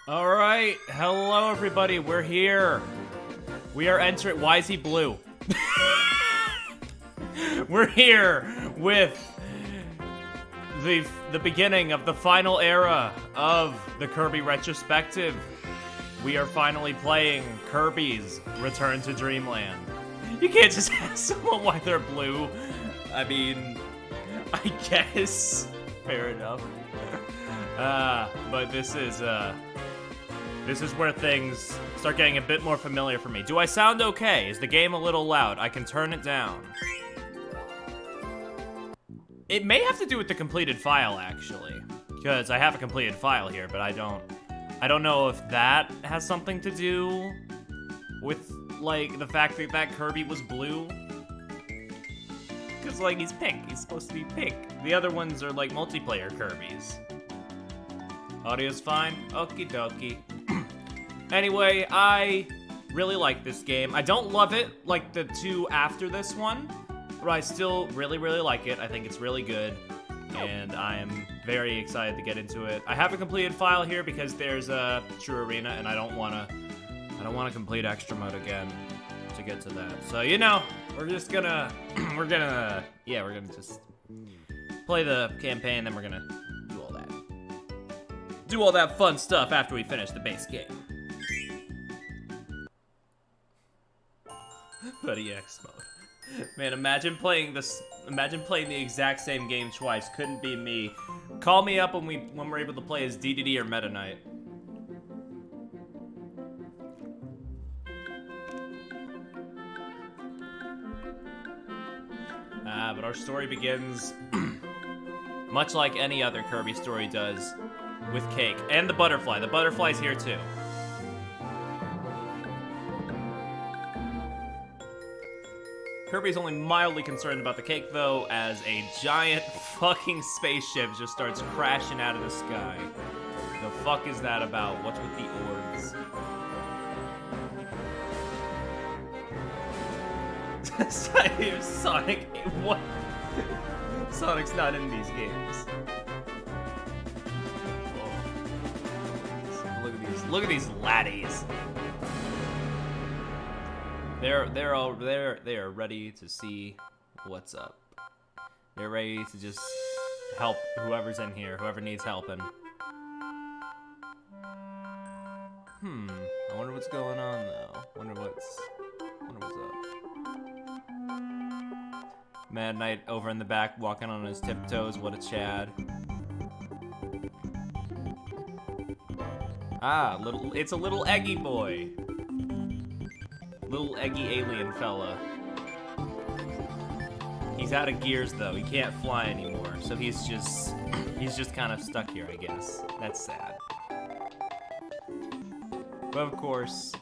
All right, hello everybody. We're here. We are entering. Why is he blue? We're here with the beginning of the final era of the Kirby retrospective. We are finally playing Kirby's Return to Dreamland. You can't just ask someone why they're blue. I mean, I guess fair enough. But this is where things start getting a bit more familiar for me. Do I sound okay? Is the game a little loud? I can turn it down. It may have to do with the completed file, actually. Because I have a completed file here, but I don't know if that has something to do with, like, the fact that Kirby was blue. Because, like, he's pink. He's supposed to be pink. The other ones are, like, multiplayer Kirbys. Audio's fine? Okie dokie. Anyway, I really like this game. I don't love it like the two after this one, but I still really, really like it. I think it's really good, and I am very excited to get into it. I have a completed file here because there's a true arena, and I don't want to complete extra mode again to get to that. So, you know, we're just gonna, we're gonna just play the campaign, then we're gonna do all that fun stuff after we finish the base game. Buddy X mode. Man, imagine playing the exact same game twice. Couldn't be me. Call me up when we're able to play as DDD or Meta Knight. But our story begins much like any other Kirby story does, with Cake and the butterfly. The butterfly's here too. Kirby's only mildly concerned about the cake, though, as a giant fucking spaceship just starts crashing out of the sky. The fuck is that about? What's with the orbs? Sonic, what? Sonic's not in these games. Whoa. Look at these laddies. They are ready to see what's up. They're ready to just help whoever's in here, whoever needs helping. I wonder what's going on though. Wonder what's up. Mad Knight over in the back, walking on his tiptoes. What a Chad. It's a little eggy boy. Little eggy alien fella. He's out of gears though. He can't fly anymore. So he's just kind of stuck here, I guess. That's sad. But of course,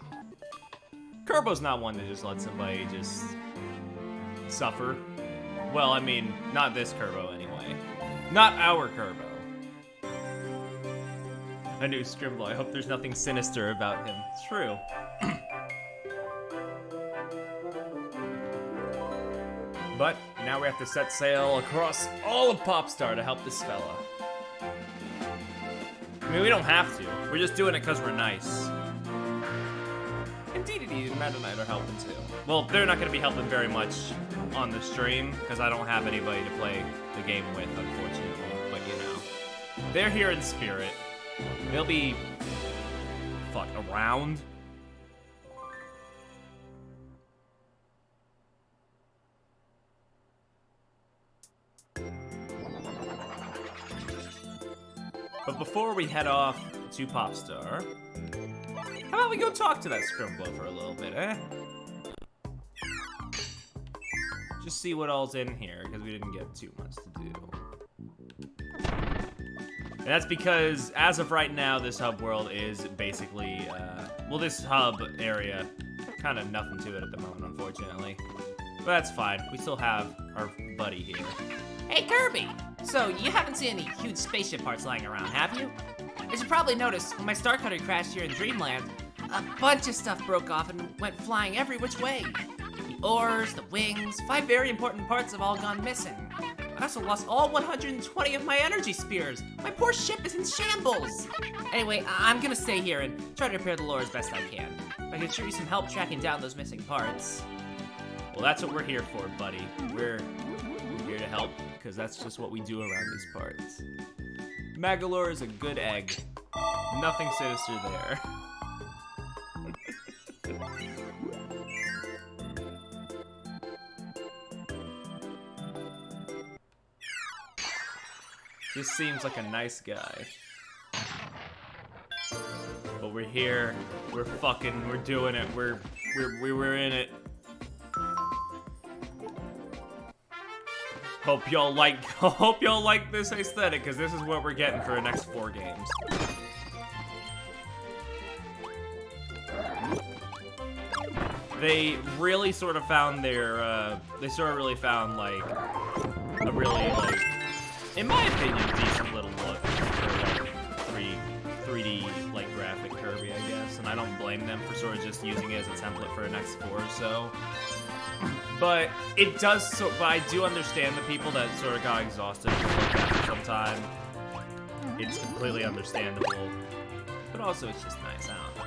Kerbo's not one to just let somebody just suffer. Well, I mean, not this Kirbo anyway. Not our Kirbo. A new Scribble. I hope there's nothing sinister about him. It's true. But now we have to set sail across all of Popstar to help this fella. I mean, we don't have to. We're just doing it because we're nice. And DDD and Meta Knight are helping too. Well, they're not going to be helping very much on the stream because I don't have anybody to play the game with, unfortunately. But you know, they're here in spirit. They'll be, around. But before we head off to Popstar, how about we go talk to that Scrimblow for a little bit, eh? Just see what all's in here, because we didn't get too much to do. And that's because, as of right now, this hub world is basically, this hub area, kind of nothing to it at the moment, unfortunately. But that's fine. We still have our buddy here. Hey, Kirby! So, you haven't seen any huge spaceship parts lying around, have you? As you probably noticed, when my Star Cutter crashed here in Dreamland, a bunch of stuff broke off and went flying every which way. The oars, the wings, 5 very important parts have all gone missing. I also lost all 120 of my energy spears. My poor ship is in shambles. Anyway, I'm gonna stay here and try to repair the lore as best I can. I can sure use some help tracking down those missing parts. Well, that's what we're here for, buddy. We're here to help, because that's just what we do around these parts. Magolor is a good egg. Nothing sinister there. This seems like a nice guy. But we're here. We're doing it. We're in it. Hope y'all like this aesthetic, because this is what we're getting for the next 4 games. They really sort of found their, they sort of really found, like, a really, like, in my opinion, decent little look for, like, 3D, like, graphic Kirby, I guess. And I don't blame them for sort of just using it as a template for the next 4 or so. But it does, but I do understand the people that sort of got exhausted after some time. It's completely understandable. But also, it's just nice, I don't know.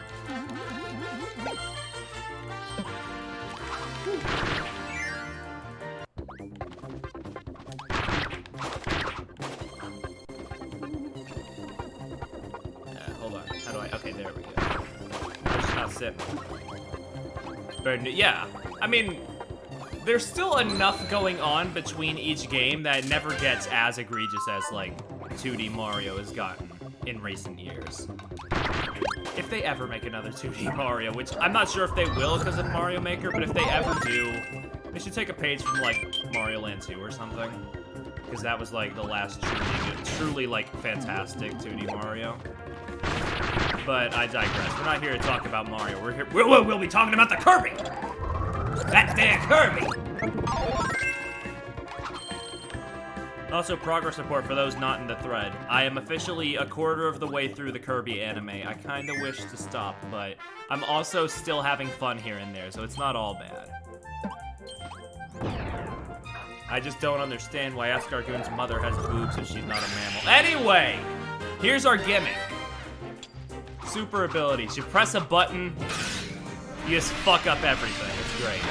Hold on. How do I? Okay, there we go. I'm just not sitting. But yeah, I mean, there's still enough going on between each game that it never gets as egregious as, like, 2D Mario has gotten in recent years. If they ever make another 2D Mario, which I'm not sure if they will because of Mario Maker, but if they ever do, they should take a page from, like, Mario Land 2 or something. Because that was, like, the last truly, like, fantastic 2D Mario. But I digress. We're not here to talk about Mario. We're here. We'll be talking about the Kirby! That damn Kirby! Also, progress report for those not in the thread. I am officially a quarter of the way through the Kirby anime. I kinda wish to stop, but I'm also still having fun here and there, so it's not all bad. I just don't understand why Escargoon's mother has boobs if she's not a mammal. Anyway, here's our gimmick. Super abilities. You press a button, you just fuck up everything. It's great.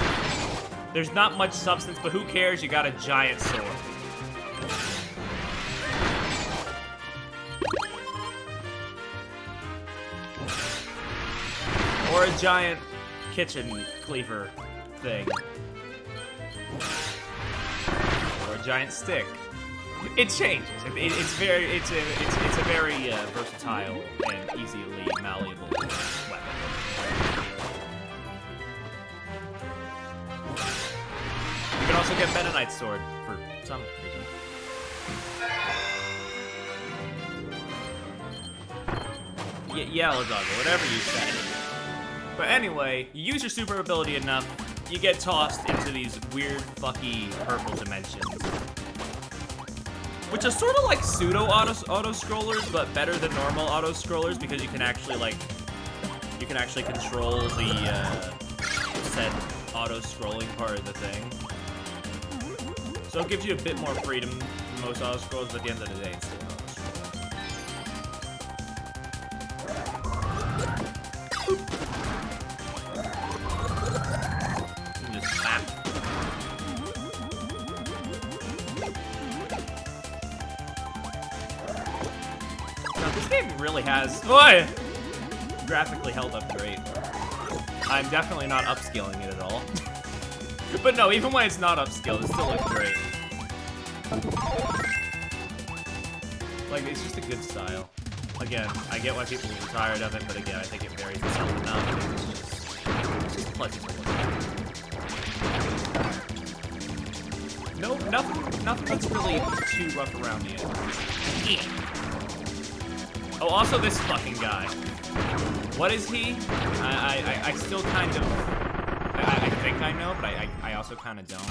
There's not much substance, but who cares? You got a giant sword. Or a giant kitchen cleaver thing. Or a giant stick. It changes. It's a very versatile and easily malleable weapon. You can also get Meta Knight's sword for some reason. Yellow dog, or whatever you say. But anyway, you use your super ability enough, you get tossed into these weird, fucky purple dimensions. Which are sort of like pseudo auto-scrollers, but better than normal auto-scrollers because you can actually, like, control the, said auto-scrolling part of the thing. So it gives you a bit more freedom than most auto-scrollers, but at the end of the day, it's still auto-scrolling. This game really has, graphically held up great. I'm definitely not upscaling it at all. But no, even when it's not upscaled, it still looks great. Like, it's just a good style. Again, I get why people get tired of it, but again, I think it varies itself enough. It's just pleasant to look at. No, nothing that's really too rough around the edges. Oh, also this fucking guy. What is he? I still kind of... I think I know, but I also kind of don't.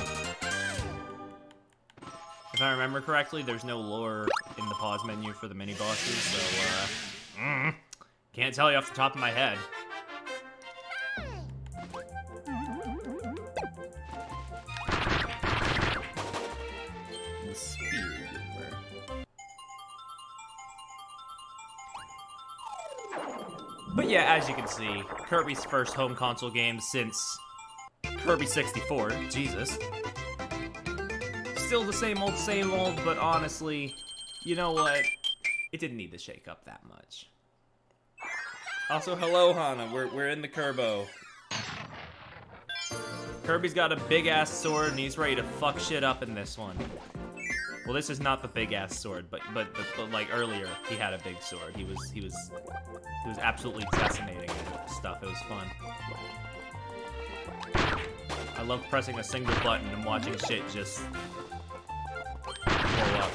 If I remember correctly, there's no lore in the pause menu for the mini-bosses, so, can't tell you off the top of my head. But yeah, as you can see, Kirby's first home console game since Kirby 64. Jesus. Still the same old, but honestly, you know what? It didn't need to shake up that much. Also, hello, Hana. We're in the Kirbo. Kirby's got a big-ass sword, and he's ready to fuck shit up in this one. Well, this is not the big-ass sword, but like earlier, he had a big sword. He was absolutely decimating stuff. It was fun. I love pressing a single button and watching shit just blow up.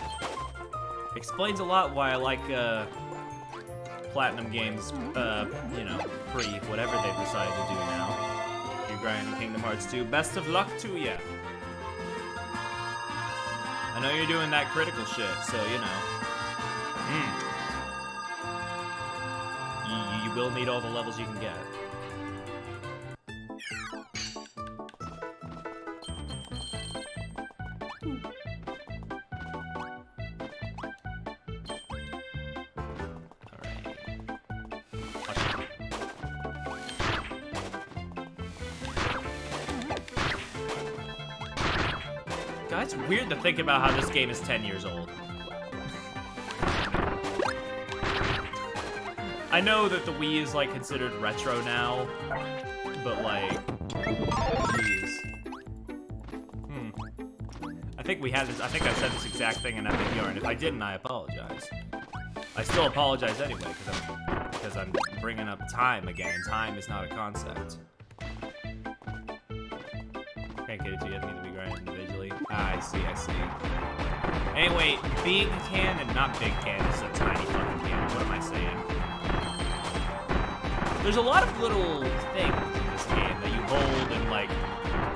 Explains a lot why I like Platinum games, you know, pre whatever they've decided to do now. You're grinding Kingdom Hearts 2. Best of luck to ya. I know you're doing that critical shit, so you know. You will need all the levels you can get. God, it's weird to think about how this game is 10 years old. I know that the Wii is like considered retro now, but like, jeez. I think we had this. I think I said this exact thing in Epic Yarn. If I didn't, I apologize. I still apologize anyway because I'm bringing up time again. Time is not a concept. Can't get it to you. I need to be grinding individually. Ah, I see. Anyway, big cannon, not big cannon. It's a tiny fucking cannon. What am I saying? There's a lot of little things in this game that you hold and like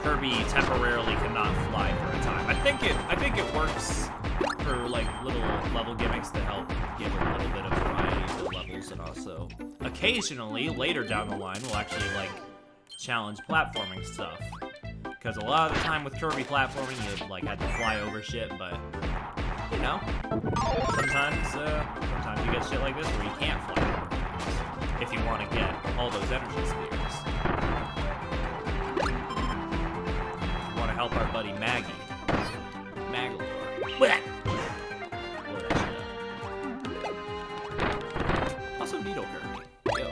Kirby temporarily cannot fly for a time. I think it works for like little level gimmicks to help give a little bit of variety to the levels, and also occasionally later down the line will actually like challenge platforming stuff. Because a lot of the time with Kirby platforming, you like had to fly over shit, but you know, sometimes you get shit like this where you can't fly over things if you want to get all those energy spheres. You want to help our buddy Maggie. Magalore. Also, Needle Kirby. Yo.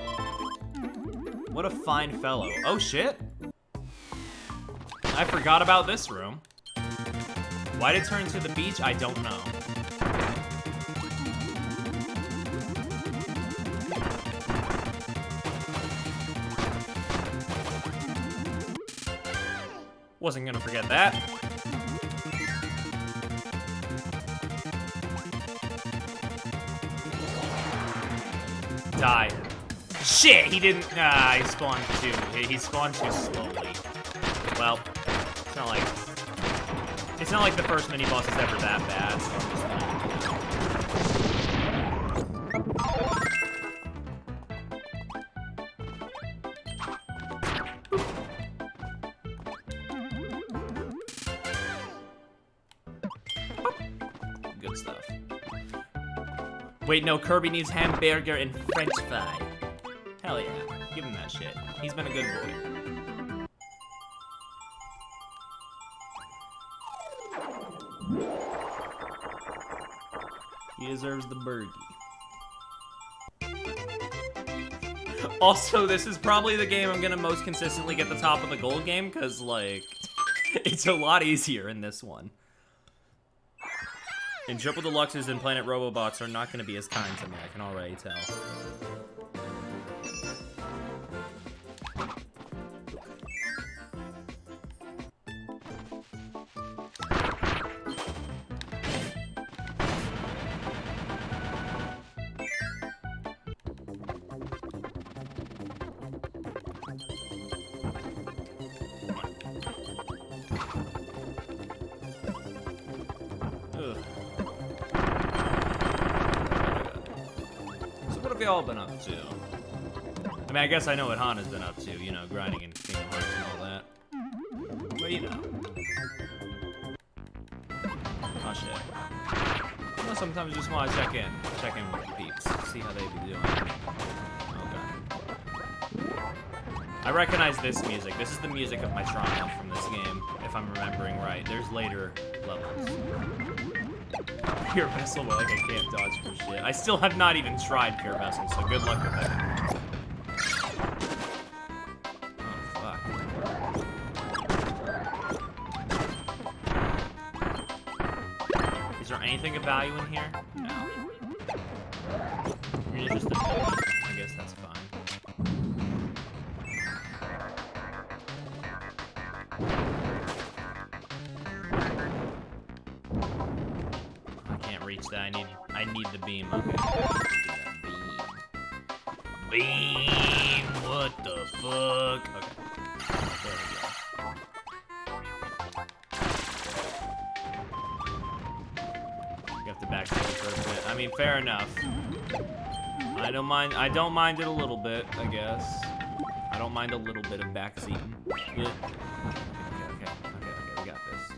What a fine fellow. Oh shit. I forgot about this room. Why'd it turn to the beach? I don't know. Wasn't gonna forget that. Die. Shit, he didn't. He spawned too. He spawned too slowly. Well, it's not like the first mini boss is ever that bad, so I'm just good stuff. Wait, no, Kirby needs hamburger and French fry. Hell yeah, give him that shit. He's been a good boy. He deserves the burgie. Also, this is probably the game I'm gonna most consistently get the top of the gold game, because, like, it's a lot easier in this one. And Triple Deluxes and Planet Robobots are not gonna be as kind to me, I can already tell. What have y'all been up to? I mean, I guess I know what Hana's been up to, you know, grinding in Kingdom Hearts and all that. But, you know. Oh, shit. You know, sometimes you just want to check in with the peeps, see how they be doing. Oh, God. I recognize this music. This is the music of my triumph from this game, if I'm remembering right. There's later levels. Pure Vessel, but like I can't dodge for shit. I still have not even tried Pure Vessel, so good luck with that. Oh, fuck. Is there anything of value in here? No. You're just a I guess that's fine. I can't reach that. I need the beam. Okay. Beam. What the fuck? Okay. There we go. You have to backseat for a bit. I mean, fair enough. I don't mind it a little bit, I guess. I don't mind a little bit of backseating. Okay, we got this.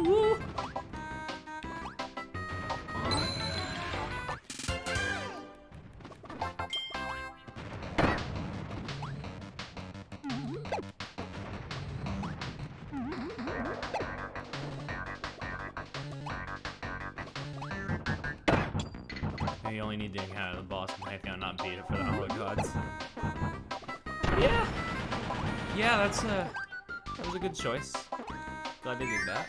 Woo! You only need to encounter the boss and not beat it for the Hollow Gods. Yeah. Yeah, that was a good choice. Glad they did that.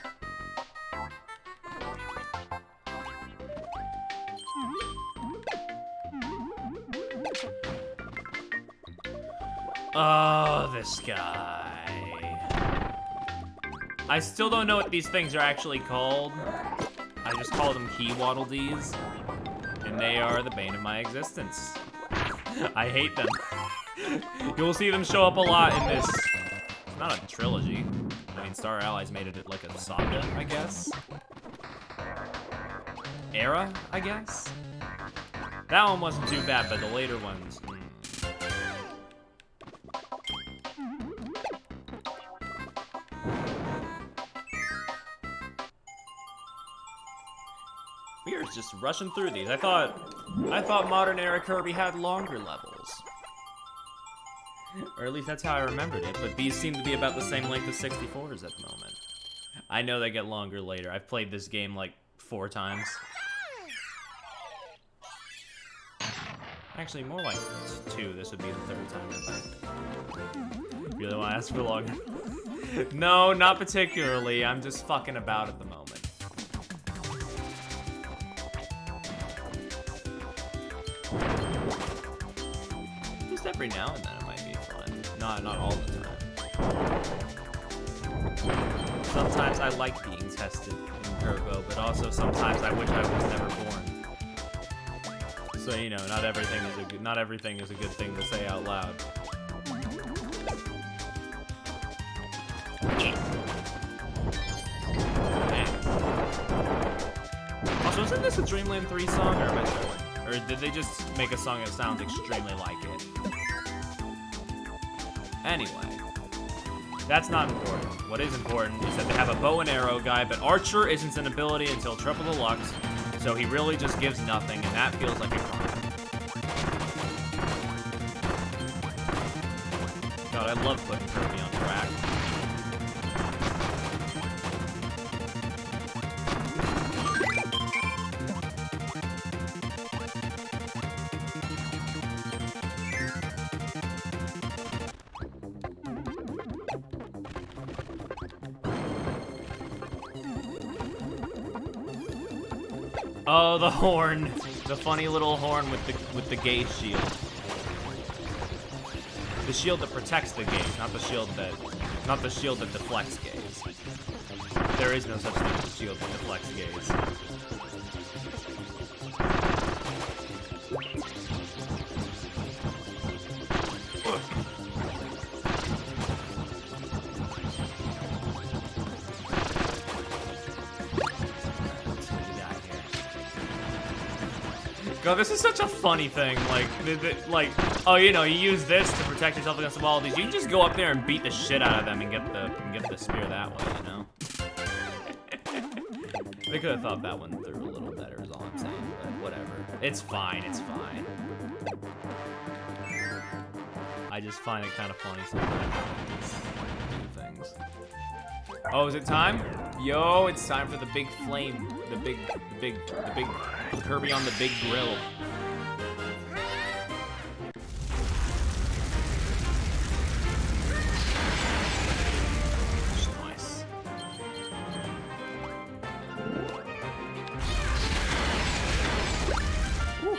Oh, this guy. I still don't know what these things are actually called. I just call them key waddle dees. And they are the bane of my existence. I hate them. You'll see them show up a lot in this. It's not a trilogy. I mean, Star Allies made it like a saga, I guess. Era, I guess. That one wasn't too bad, but the later ones. We are just rushing through these. I thought modern era Kirby had longer levels. Or at least that's how I remembered it, but these seem to be about the same length as 64s at the moment. I know they get longer later. I've played this game like 4 times. Actually, more like 2. This would be the 3rd time, I think. Really want to ask for longer? No, not particularly. I'm just fucking about at the moment. Just every now and then it might be fun. Not all the time. Sometimes I like being tested in Turbo, but also sometimes I wish I was never born. So you know, not everything is a good thing to say out loud. Also, isn't this a Dreamland 3 song, or am I sure? Or did they just make a song that sounds extremely like it? Anyway, that's not important. What is important is that they have a bow and arrow guy, but Archer isn't an ability until Triple Deluxe, so he really just gives nothing, and that feels like a crime. God, I love putting Kirby on track. Oh, the horn. The funny little horn with the gaze shield. The shield that protects the gaze, not the shield that deflects gaze. There is no such thing as a shield that deflects gaze. God, this is such a funny thing. Like, oh, you know, you use this to protect yourself against the wall. You can just go up there and beat the shit out of them and get the spear that way, you know. They could have thought that one through a little better, is all I'm saying. But whatever, it's fine. It's fine. I just find it kind of funny sometimes. These things. Oh, is it time? Yo, it's time for the big flame. The big Kirby on the big grill. Nice. Woo.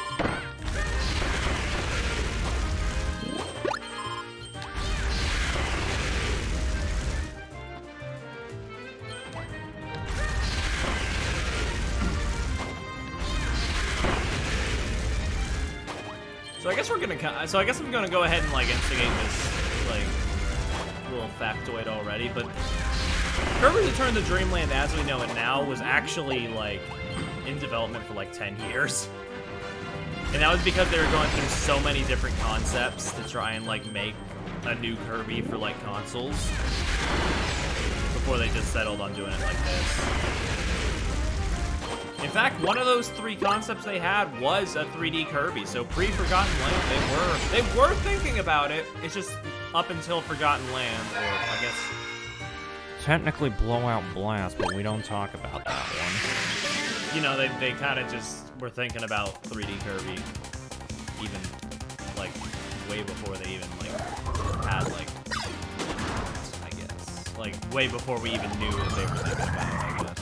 So I guess we're gonna. So I guess I'm gonna go ahead and like instigate this like little factoid already. But Kirby Return to Dreamland, as we know it now, was actually like in development for like 10 years, and that was because they were going through so many different concepts to try and like make a new Kirby for like consoles before they just settled on doing it like this. In fact, one of those 3 concepts they had was a 3D Kirby, so pre-Forgotten Land, they were thinking about it. It's just up until Forgotten Land, or I guess technically Blowout Blast, but we don't talk about that one. You know, they kind of just were thinking about 3D Kirby, even like way before they even like had like, I guess, like way before we even knew what they were thinking about, I guess.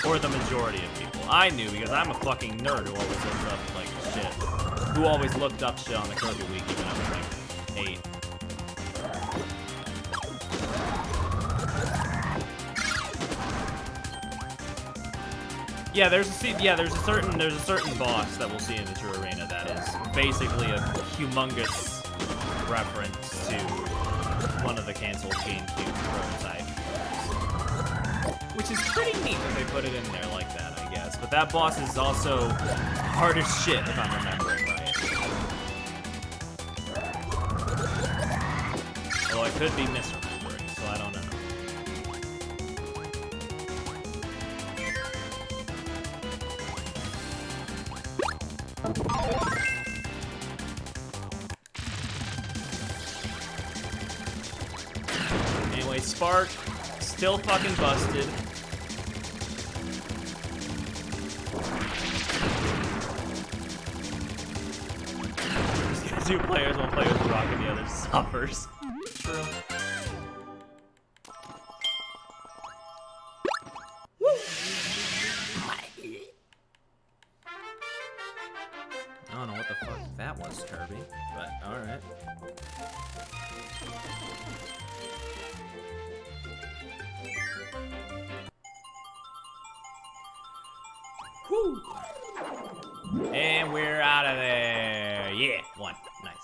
Or the majority of people. I knew because I'm a fucking nerd who always looks up like shit. Who always looked up shit on the Kirby Week even when I was like 8. Yeah, there's a certain boss that we'll see in the True Arena that is basically a humongous reference to one of the canceled GameCube prototypes. Which is pretty neat that they put it in there like that, I guess. But that boss is also hard as shit, if I'm remembering right. Although I could be misremembering, so I don't know. Anyway, Spark, still fucking busted. Two players, one player is rock and the other suffers. True. Woo! I don't know what the fuck that was, Kirby, but alright. Whew. And we're out of there. Yeah, 1. Nice.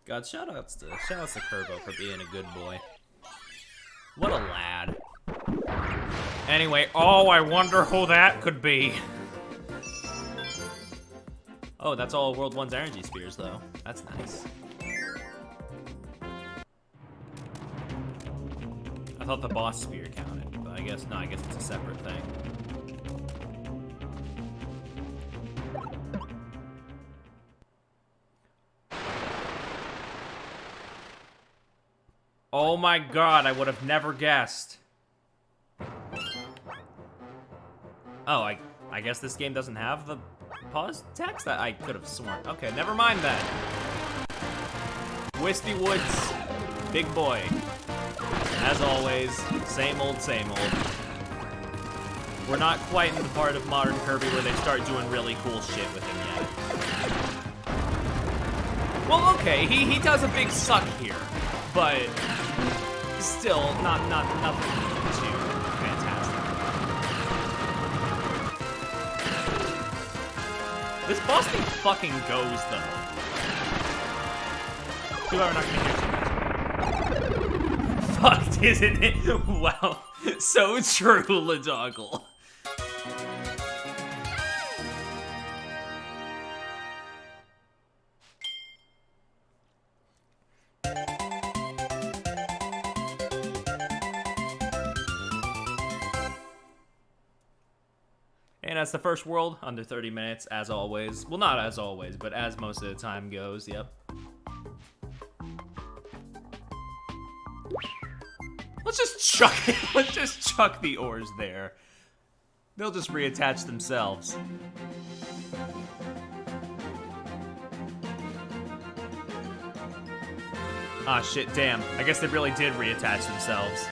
God, shoutouts to Kirbo for being a good boy. What a lad. Anyway, oh, I wonder who that could be. Oh, that's all World 1's energy spears, though. That's nice. I thought the boss spear counted, but I guess no, I guess it's a separate thing. Oh my god, I would have never guessed. Oh, I guess this game doesn't have the pause text? I could have sworn. Okay, never mind that. Wisty Woods, big boy. As always, same old, same old. We're not quite in the part of modern Kirby where they start doing really cool shit with him yet. Well, okay, he does a big suck here, but still not nothing too fantastic. This boss thing fucking goes though. Too bad we're not gonna hear too much. Fucked, isn't it? Wow. So true, Ladoggle. that's the first world, under 30 minutes, as always. Well, not as always, but as most of the time goes, yep. Let's just chuck the ores there. They'll just reattach themselves. Ah, shit, damn. I guess they really did reattach themselves.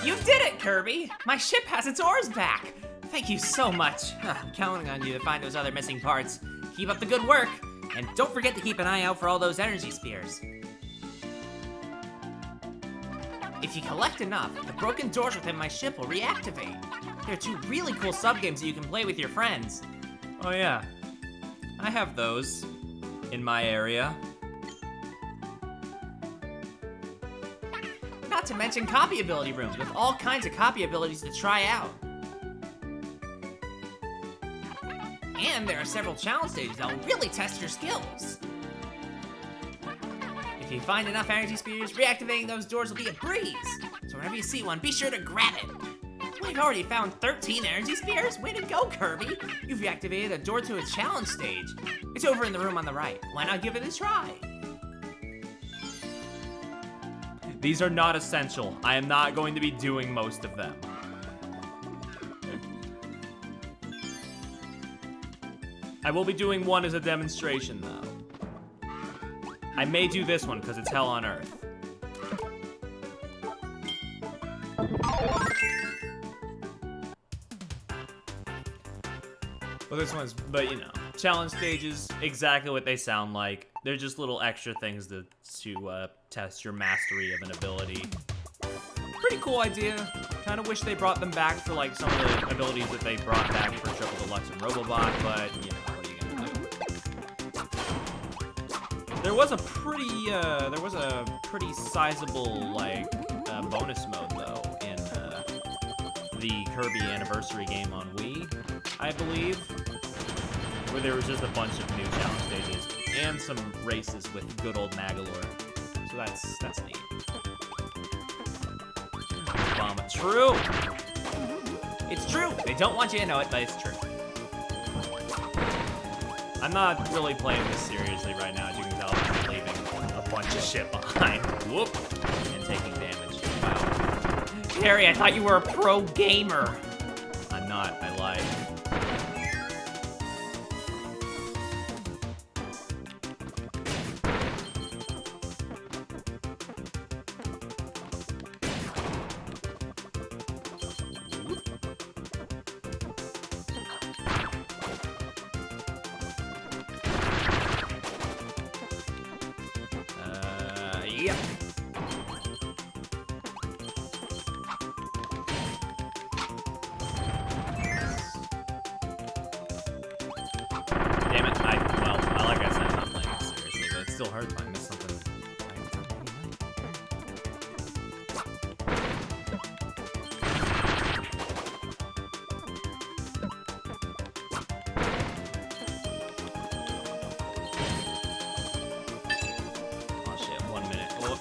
You did it, Kirby! My ship has its ores back! Thank you so much. I'm counting on you to find those other missing parts. Keep up the good work, and don't forget to keep an eye out for all those energy spheres. If you collect enough, the broken doors within my ship will reactivate. There are 2 really cool sub-games that you can play with your friends. Oh yeah, I have those in my area. Not to mention copy ability rooms with all kinds of copy abilities to try out. And there are several challenge stages that will really test your skills. If you find enough energy spheres, reactivating those doors will be a breeze. So whenever you see one, be sure to grab it. We've already found 13 energy spheres? Way to go, Kirby! You've reactivated a door to a challenge stage. It's over in the room on the right. Why not give it a try? These are not essential. I am not going to be doing most of them. I will be doing one as a demonstration, though. I may do this one because it's hell on earth. Well, this one's, but you know, challenge stages, exactly what they sound like. They're just little extra things to test your mastery of an ability. Pretty cool idea. Kind of wish they brought them back for like some of the abilities that they brought back for Triple Deluxe and Robobot, but you know, what are you gonna do? There was a pretty sizable like bonus mode though in the Kirby Anniversary game on Wii, I believe, where there was just a bunch of new challenge stages and some races with good old Magalore. So that's neat. True. It's true. They don't want you to know it, but it's true. I'm not really playing this seriously right now, as you can tell. I'm leaving a bunch of shit behind. Whoop. And taking damage. Wow. Harry, I thought you were a pro gamer. I'm not. I lied. Yep. Damn it, like I said, I'm not playing it seriously, but it still hurts if I miss something. Oh shit, 1 minute. Oh.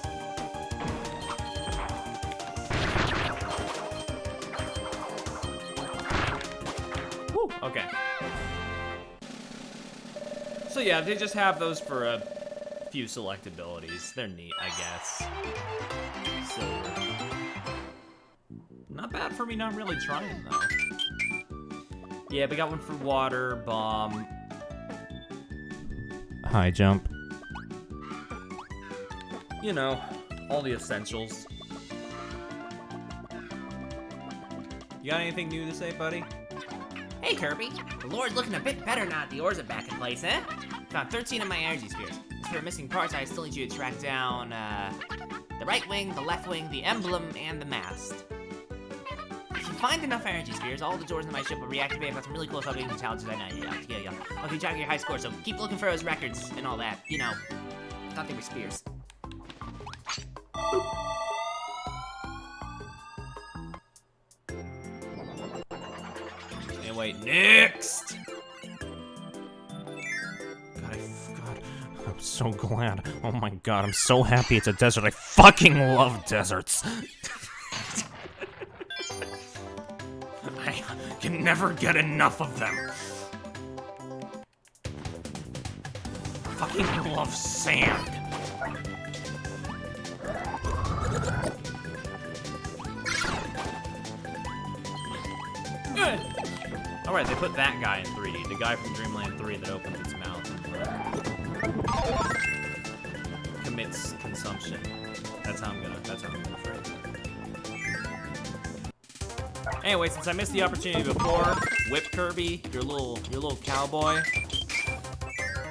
Woo, okay. So yeah, they just have those for a few select abilities. They're neat, I guess. So, not bad for me not really trying, though. Yeah, we got one for water, bomb. High jump. You know, all the essentials. You got anything new to say, buddy? Hey, Kirby. The Lord's looking a bit better now that the ores are back in place, eh? Found 13 of my energy spheres. As for missing parts, I still need you to track down, the right wing, the left wing, the emblem, and the mast. If you find enough energy spheres, all the doors in my ship will reactivate. I've got some really cool subjects and challenges I know. Yeah. I'll keep track of your high score, so keep looking for those records and all that. You know, I thought they were spears. Anyway, next! so glad. Oh my god, I'm so happy it's a desert. I fucking love deserts. I can never get enough of them. Fucking love sand. Alright, they put that guy in 3D. The guy from Dreamland 3 that opens its mouth and commits consumption. That's how I'm gonna phrase it. Anyway, since I missed the opportunity before, whip Kirby, your little cowboy.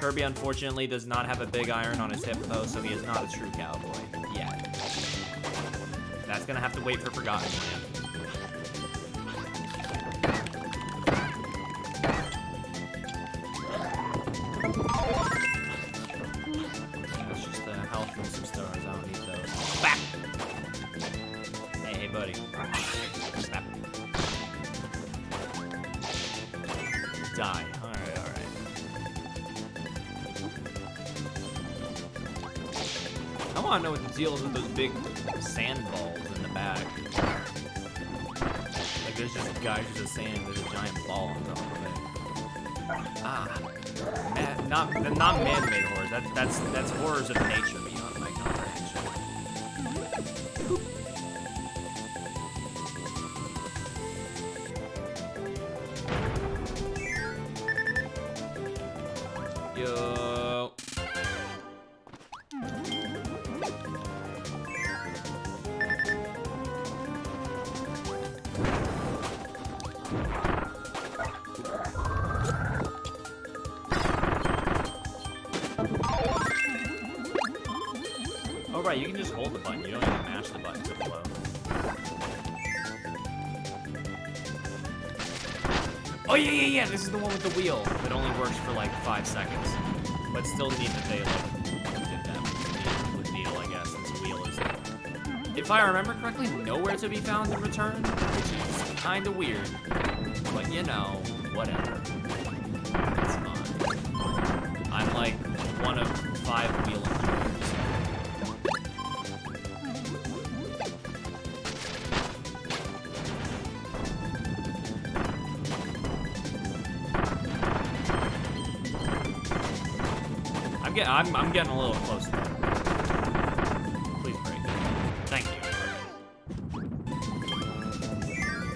Kirby unfortunately does not have a big iron on his hip though, so he is not a true cowboy yet. That's gonna have to wait for Forgotten Land. That's just health and some stars. I don't need those. Back. Hey, buddy. Snap. Die. Alright. I wanna know what the deal is with those big sand balls in the back. Like there's just guys just sand, there's a giant ball on top of it. Not man-made horrors. That's horrors of nature beyond my comprehension. Yo. Oh right, you can just hold the button. You don't even mash the button to blow. Oh yeah. This is the one with the wheel that only works for like 5 seconds, but still neat that they like did that with needle, I guess, since the wheel is, if I remember correctly, nowhere to be found in Return, which is kind of weird. But you know, whatever. It's fine. I'm like one of 5 wheel enjoyers. I'm getting a little close to that. Please break it. Thank you.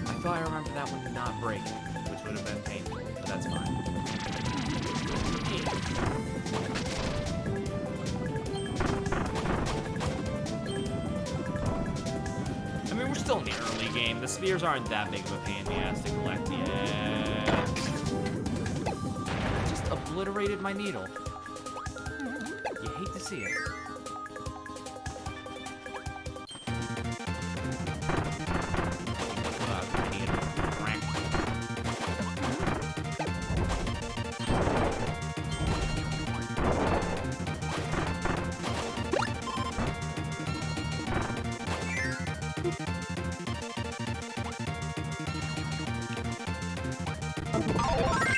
I thought I remembered that one not breaking, which would have been painful, but that's fine. I mean, we're still in the early game. The spheres aren't that big of a pain in the ass to collect yet. I just obliterated my needle. You hate to see it.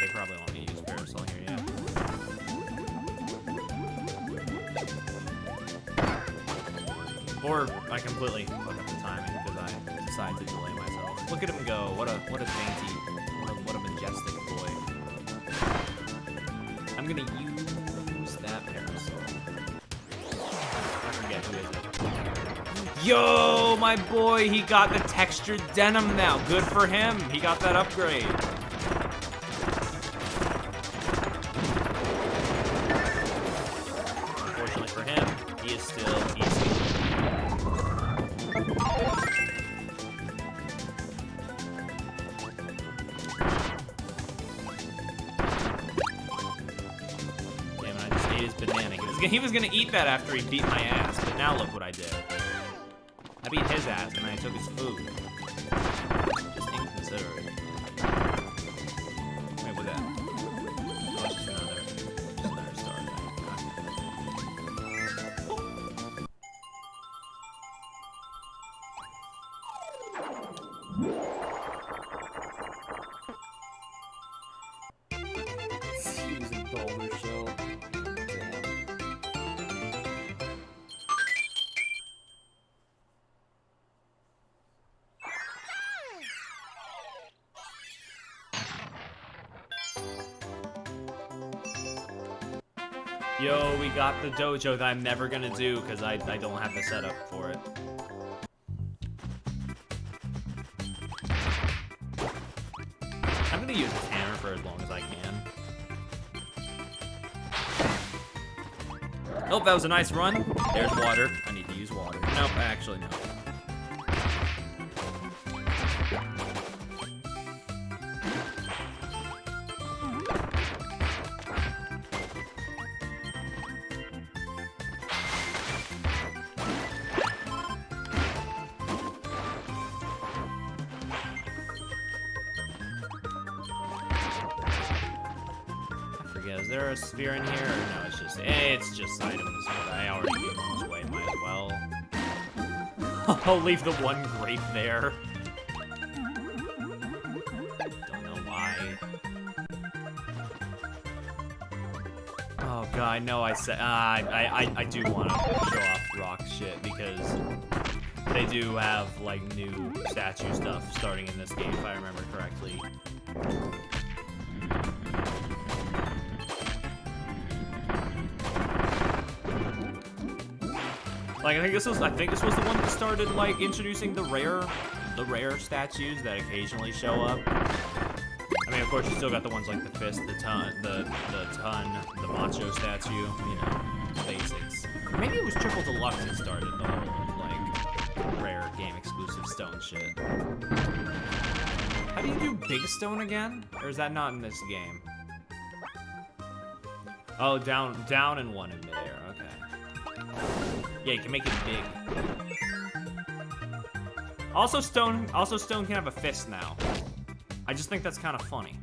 They probably want me to use Parasol here, yeah. Or I completely fuck up the timing because I decide to delay myself. Look at him go. What a dainty, what a majestic boy. I'm gonna use that Parasol. I forget who is it. Yo, my boy, he got the textured denim now. Good for him. He got that upgrade. Unfortunately for him, he is still easy. Damn it, I just ate his banana. He was gonna eat that after he beat my ass, but now look what I did. I beat his ass and I took his food. Just inconsiderate. Wait, what that? Oh, it's just another star thing. Using Boulder Shell. Damn. Yo, we got the dojo that I'm never gonna do because I don't have the setup for it. I'm gonna use this hammer for as long as I can. Oh, that was a nice run. There's water. I need to use water. Nope, actually no. Is there a sphere in here? Or no, it's just items, but I already gave those away, might as well. I'll leave the one grape there. Don't know why. Oh god, no, I said I do want to show off rock shit because they do have like new statue stuff starting in this game if I remember correctly. Like I think this was the one that started like introducing the rare statues that occasionally show up. I mean, of course, you still got the ones like the fist, the ton, the macho statue, you know, basics. Or maybe it was Triple Deluxe that started the whole like rare game exclusive stone shit. How do you do big stone again? Or is that not in this game? Oh, down and one in midair. Okay. Yeah, you can make it big. Also, stone can have a fist now. I just think that's kind of funny.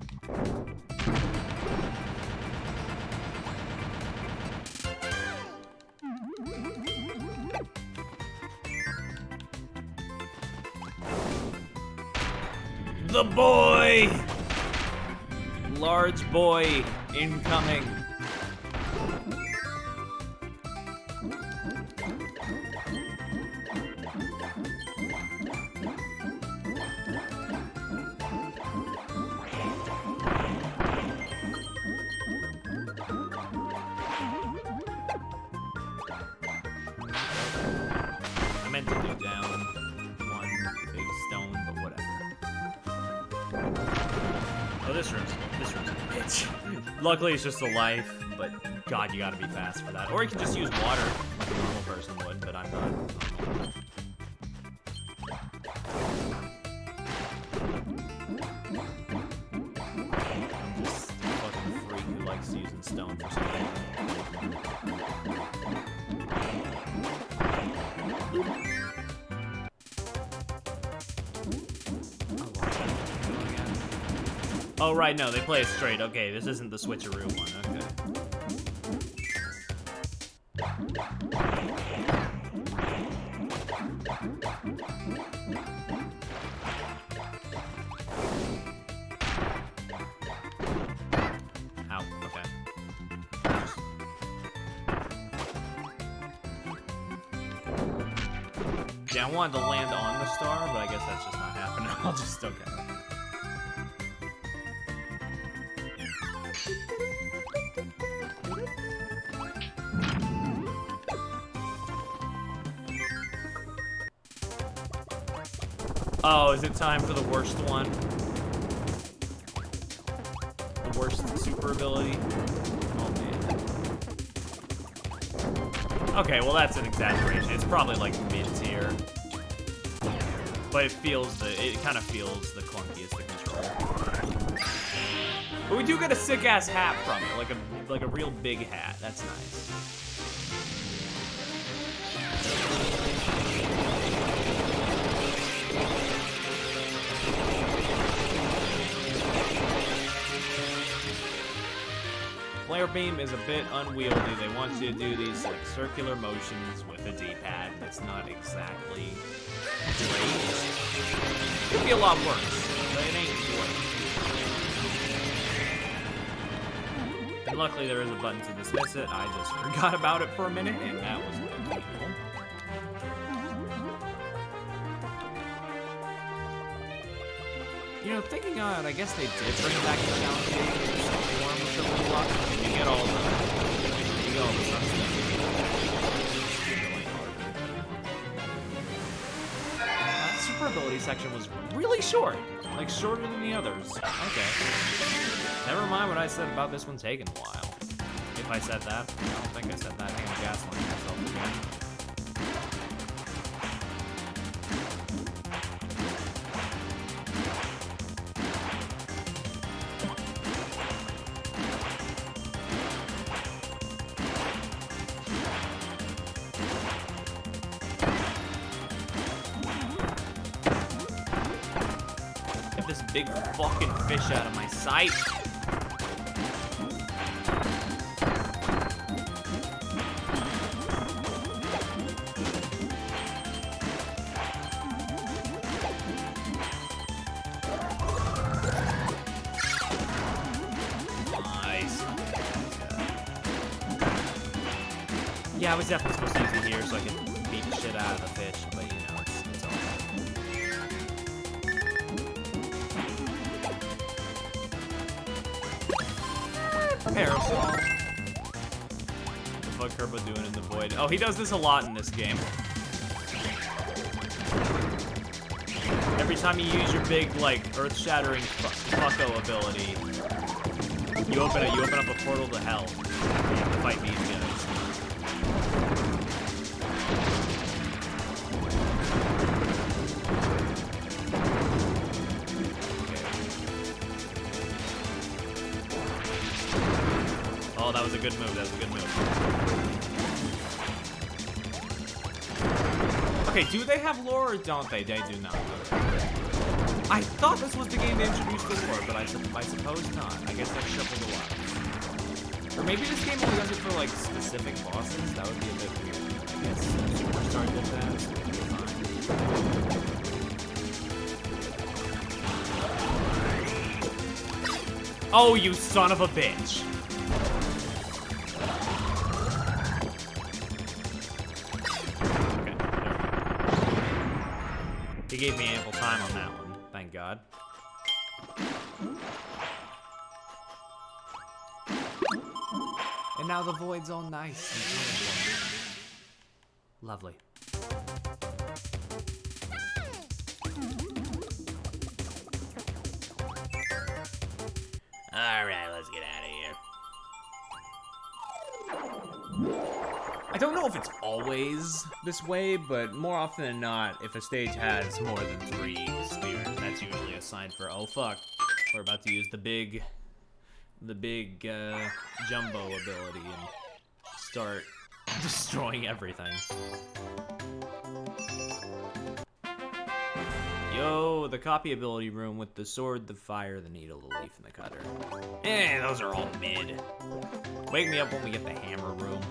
The boy! Large boy incoming. Luckily, it's just a life, but God, you gotta be fast for that. Or you can just use water, like a normal person would, but I'm not. I'm just a fucking freak who likes using stone for some reason. Oh, right, no, they play it straight. Okay, this isn't the switcheroo one. Okay. Ow, okay. Yeah, I wanted to land on the star, but I guess that's just not happening. I'll just, okay. Oh, is it time for the worst one? The worst super ability? Oh, man. Okay, well that's an exaggeration. It's probably like mid-tier. But it kind of feels the clunkiest to control. But we do get a sick-ass hat from it, like a real big hat. That's nice. Flare beam is a bit unwieldy. They want you to do these like circular motions with a D-pad. That's not exactly great. Could be a lot worse, but it ain't great. And luckily there is a button to dismiss it. I just forgot about it for a minute, and that was painful. You know, thinking on it, I guess they did bring back the challenge game in some form of Triple Deluxe. You get all all the sun stuff. That super ability section was really short. Like, shorter than the others. Okay. Never mind what I said about this one taking a while. If I said that. I don't think I said that. I think I'm gaslighting myself again. Get this big fucking fish out of my sight. Yeah, I was definitely supposed to use it here so I could beat the shit out of the fish, but you know, it's all right. Parasol. What the fuck Kirby doing in the void? Oh, he does this a lot in this game. Every time you use your big, like, earth-shattering fucko ability, you open up a portal to hell. You have to fight these guys. Oh, that was a good move. That was a good move. Okay, do they have lore or don't they? They do not. I thought this was the game they introduced the lore, but I suppose not. I guess that shuffled a lot. Or maybe this game only does it for, like, specific bosses? That would be a bit weird. I guess Superstar did that, so it would be fine. Oh, you son of a bitch! Okay, there we go. He gave me ample time on that one, thank God. And now the void's all nice and beautiful. Lovely. Alright, let's get out of here. I don't know if it's always this way, but more often than not, if a stage has more than 3 spheres, that's usually a sign for, oh fuck, we're about to use the big jumbo ability and start destroying everything. Yo, the copy ability room with the sword, the fire, the needle, the leaf, and the cutter. Those are all mid. Wake me up when we get the hammer room.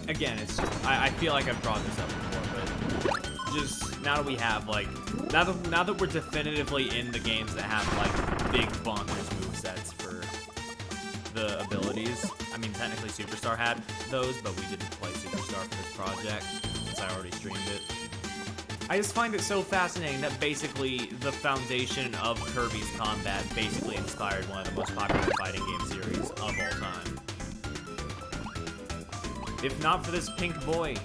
Again, it's just, I feel like I've brought this up before, but just now that we have, like, now that we're definitively in the games that have, like, big bonkers movesets for the abilities. I mean, technically Superstar had those, but we didn't play Superstar for this project, since I already streamed it. I just find it so fascinating that basically the foundation of Kirby's combat basically inspired one of the most popular fighting game series of all time. If not for this pink boy, we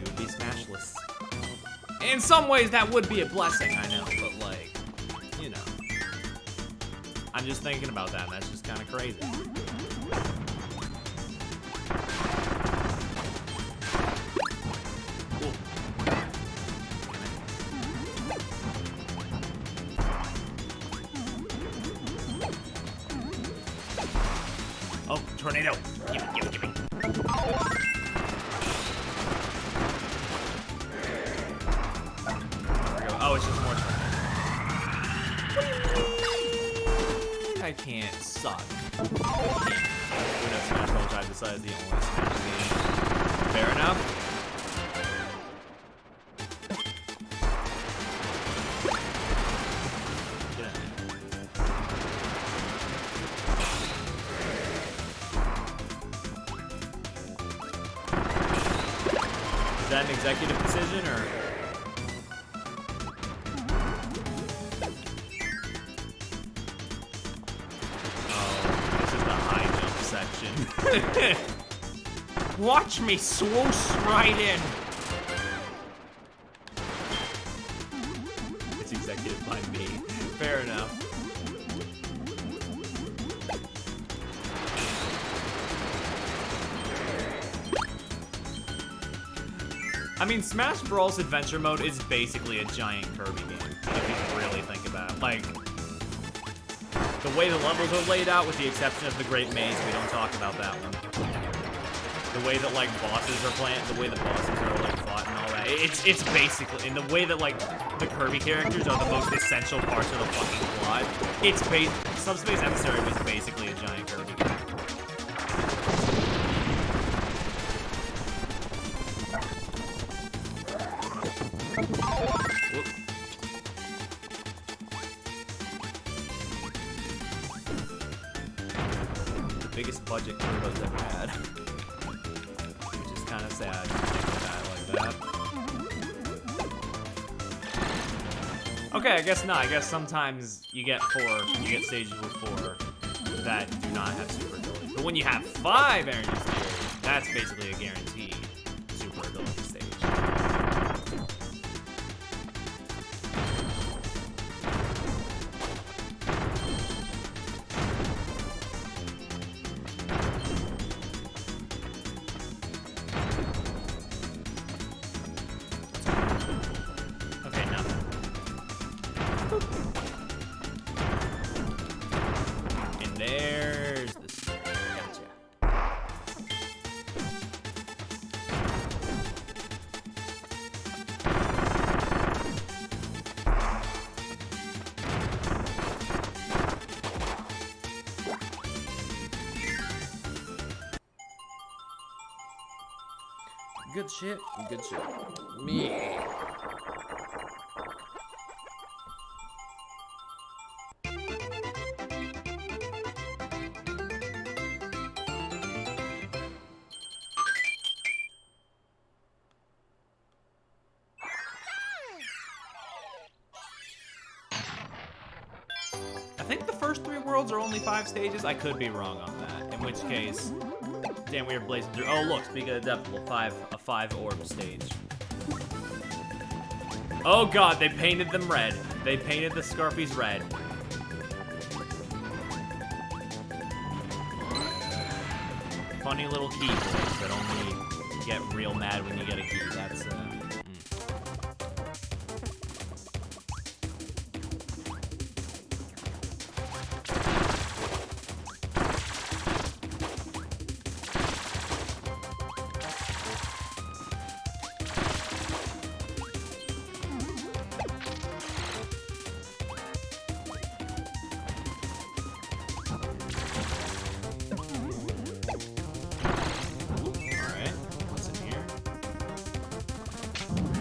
would be smashless. In some ways, that would be a blessing, I know, but like, you know. I'm just thinking about that, and that's just kind of crazy. Oh, tornado! Give me. There we go. Oh, it's just more tornado. I can't suck. We're not Smash Bros. Drive the size of the only Smash game. Fair enough. that an executive decision, or? Oh, this is the high jump section. Watch me swoosh right in. It's executive by me. Fair enough. I mean, Smash Bros. Adventure Mode is basically a giant Kirby game, if you really think about it. Like, the way the levels are laid out, with the exception of the Great Maze, we don't talk about that one. The way that, like, bosses are planned, the way the bosses are, like, fought and all that. It's basically, in the way that, like, the Kirby characters are the most essential parts of the fucking plot, Subspace Emissary was basically a giant Kirby game. Biggest budget Turbo's ever had. Which is kind of sad to think about it like that. Okay, I guess not. I guess sometimes you get stages with 4 that do not have super ability. But when you have 5 energy spheres, that's basically a guaranteed super ability stage. There's the sphere. Gotcha. Good shit. Good shit. Me. I think the first 3 worlds are only 5 stages. I could be wrong on that. In which case, damn, we are blazing through. Oh, look, speaking of the devil, a 5 orb stage. Oh god, they painted them red. They painted the Scarfies red. Funny little key boys that only get real mad when you get a key. That's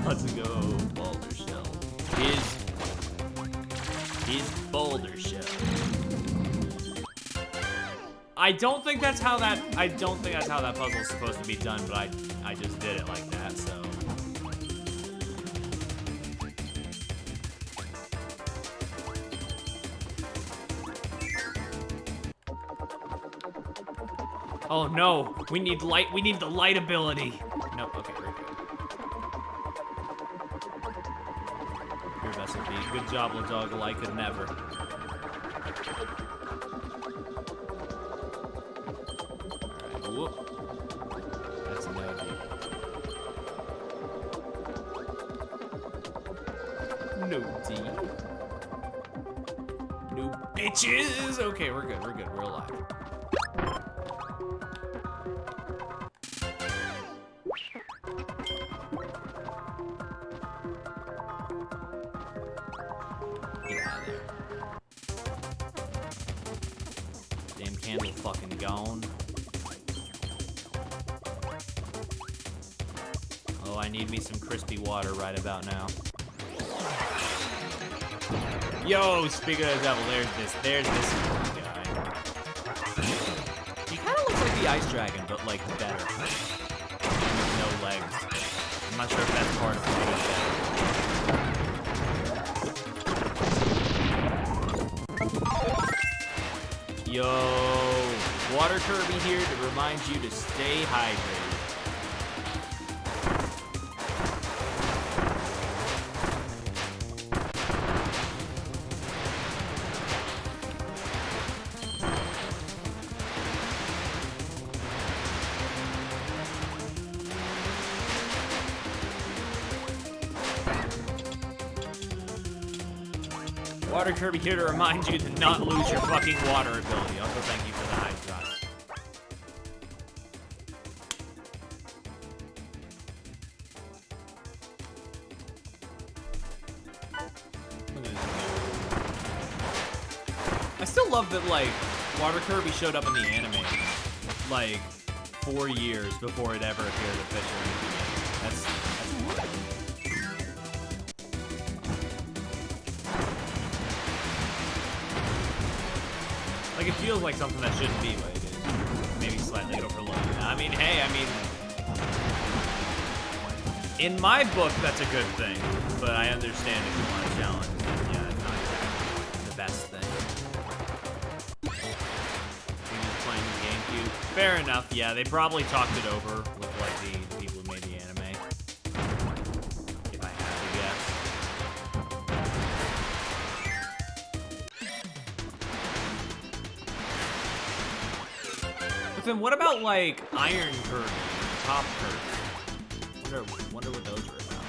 let's go, Boulder Shell. His Boulder Shell. I don't think that's how that puzzle is supposed to be done, but I just did it like that, so. Oh no, we need the light ability. Nope, okay, we're good. Your best of beat. Good job, little dog, like it never. Alright, whoop. That's no D. No D. No bitches! Okay, we're good, we're alive. Damn candle fucking gone. Oh, I need me some crispy water right about now. Yo, speaking of the devil, there's this guy. He kind of looks like the Ice Dragon, but like better. With no legs. I'm not sure if that's part of the show. Yo, Water Kirby here to remind you to stay hydrated. Water Kirby here to remind you to not lose your fucking water ability. Also, thank you for the high drop. I still love that, like, Water Kirby showed up in the anime, like, 4 years before it ever appeared officially. That's wild. Like, it feels like something that shouldn't be like it. Maybe slightly overlooked. I mean, hey, in my book, that's a good thing. But I understand if you want to challenge it. Yeah, it's not exactly the best thing. You're just playing the GameCube. Fair enough, yeah, they probably talked it over with, like, the people who made the anime. If I had to guess. But then what about, like, Iron Kirby, Top Kirby? Wonder what those were about.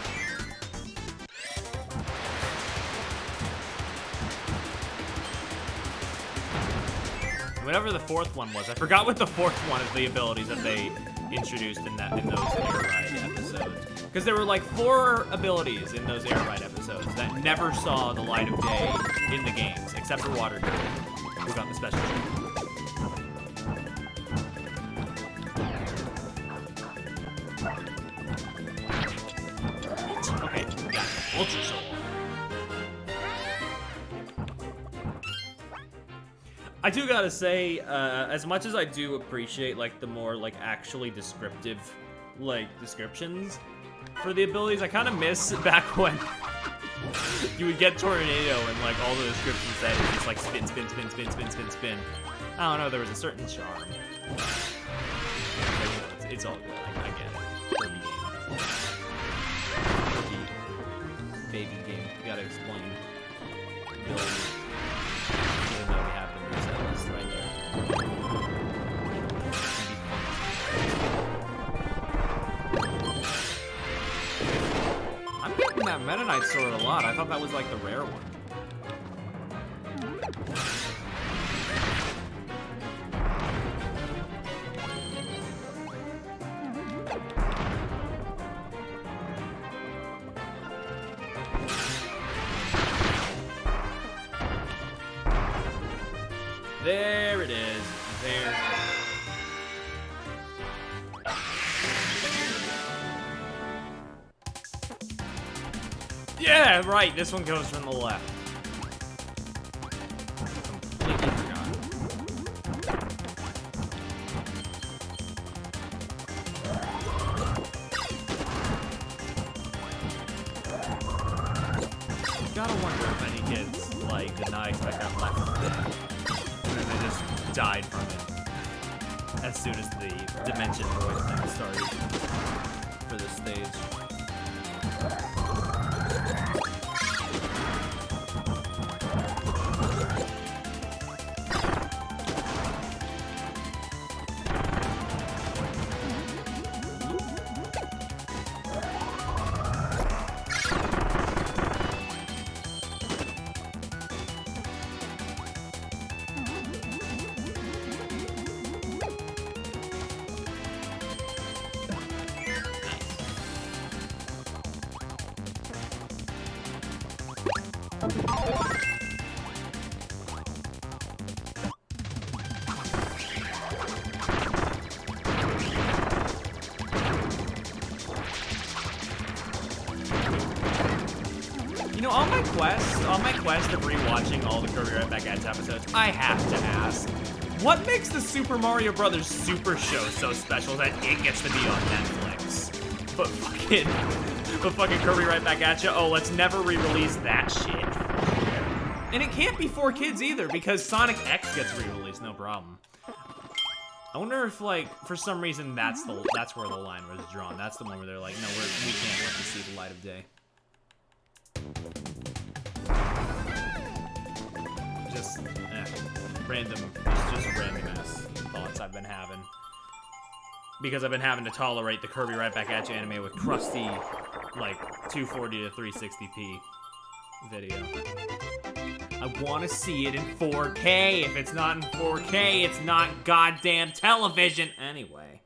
Whatever the fourth one was, I forgot what the fourth one of the abilities that they introduced in those Air Ride episodes. Because there were like 4 abilities in those Air Ride episodes that never saw the light of day in the games, except for Water Kirby, who got the special treatment. Okay, got it. Ultra Soul. I do gotta say, as much as I do appreciate, like, the more, like, actually descriptive, like, descriptions for the abilities, I kind of miss back when you would get Tornado and, like, all the descriptions said is just, like, spin, spin, spin, spin, spin, spin, spin. I don't know, there was a certain charm. It's all good, I get it. Kirby game. Kirby baby game. You gotta explain abilities. Even though we have them in the set list right there. I'm getting that Meta Knight sword a lot. I thought that was like the rare one. There it is. There. Yeah, right. This one goes from the left. Completely forgot. Gotta wonder if any kids like did not expect that left. They just died from it as soon as the dimension voice thing started for this stage. You know, on my quest of rewatching all the Kirby Right Back At episodes, I have to ask, what makes the Super Mario Bros. Super Show so special that it gets to be on Netflix? But fucking Kirby right back at you. Oh, let's never re-release that shit. And it can't be for kids either, because Sonic X gets re-released, no problem. I wonder if, like, for some reason that's where the line was drawn. That's the one where they're like, no, we can't let this see the light of day. Just random ass thoughts I've been having. Because I've been having to tolerate the Kirby Right Back At You anime with crusty, like, 240 to 360p video. I want to see it in 4K. If it's not in 4K, it's not goddamn television. Anyway.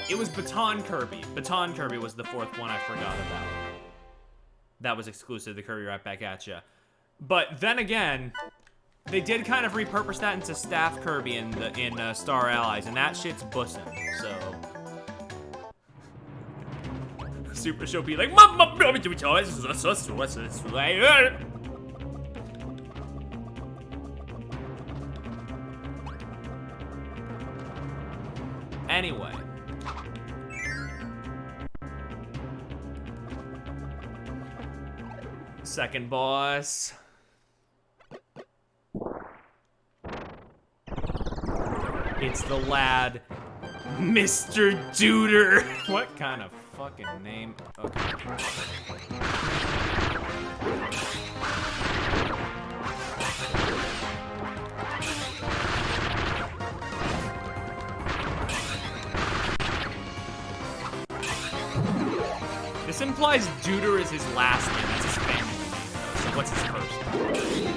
It was Baton Kirby. Baton Kirby was the fourth one I forgot about. That was exclusive to Kirby Right Back At Ya. But then again, they did kind of repurpose that into Staff Kirby in Star Allies, and that shit's bussin', so... Super Show be like, anyway. Second boss. It's the lad, Mr. Duder. What kind of fucking name? Okay. This implies Duder is his last name. That's his family name, though. So what's his first name?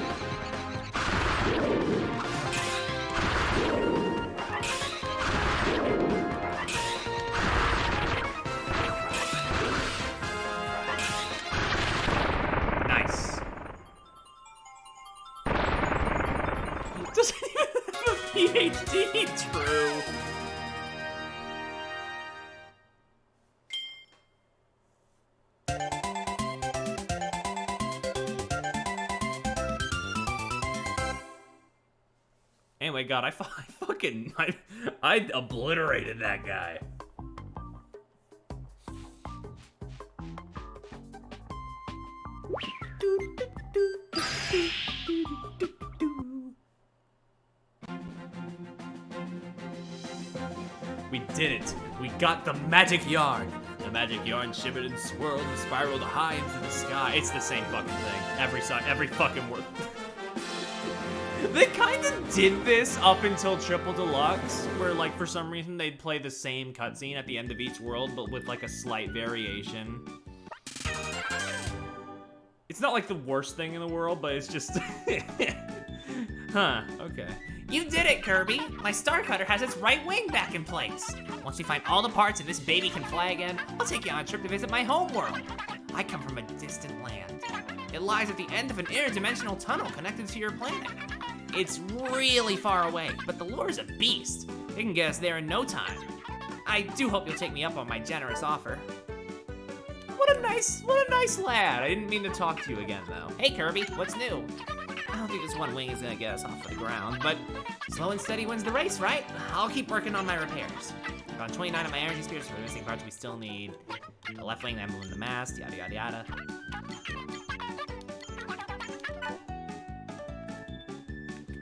Nice. Doesn't even have a PhD, true. Anyway, God, I obliterated that guy. We did it. We got the magic yarn. The magic yarn shivered and swirled and spiraled high into the sky. It's the same fucking thing. Every fucking word. They kind of did this up until Triple Deluxe, where, like, for some reason they'd play the same cutscene at the end of each world, but with, like, a slight variation. It's not, like, the worst thing in the world, but it's just... Huh, okay. You did it, Kirby! My Star Cutter has its right wing back in place. Once we find all the parts and this baby can fly again, I'll take you on a trip to visit my home world. I come from a distant land. It lies at the end of an interdimensional tunnel connected to your planet. It's really far away, but the lure's a beast. It can get us there in no time. I do hope you'll take me up on my generous offer. What a nice lad. I didn't mean to talk to you again, though. Hey, Kirby, what's new? I don't think this one wing is gonna get us off the ground, but slow and steady wins the race, right? I'll keep working on my repairs. I've got 29 of my energy spheres for the missing parts. We still need the left wing, the emblem, the mast, yada yada yada.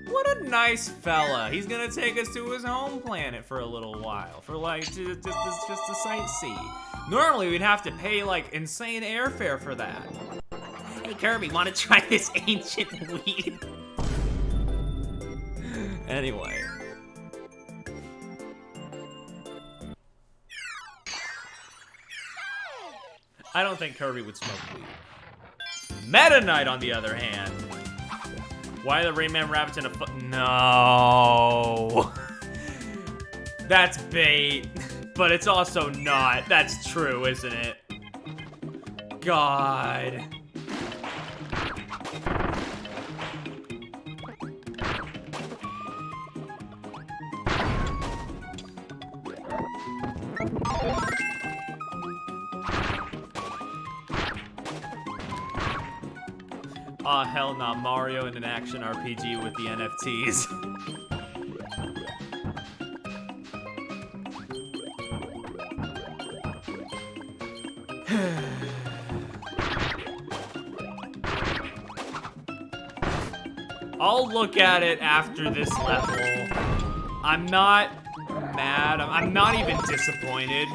What a nice fella. He's gonna take us to his home planet for a little while, for like just to sightsee. Normally we'd have to pay like insane airfare for that. Hey Kirby, wanna try this ancient weed? Anyway. I don't think Kirby would smoke weed. Meta Knight, on the other hand. Why the Rayman rabbits in a foot? No. That's bait, but it's also not. That's true, isn't it? God. Aw, hell nah, Mario in an action RPG with the NFTs. I'll look at it after this level. I'm not mad. I'm not even disappointed.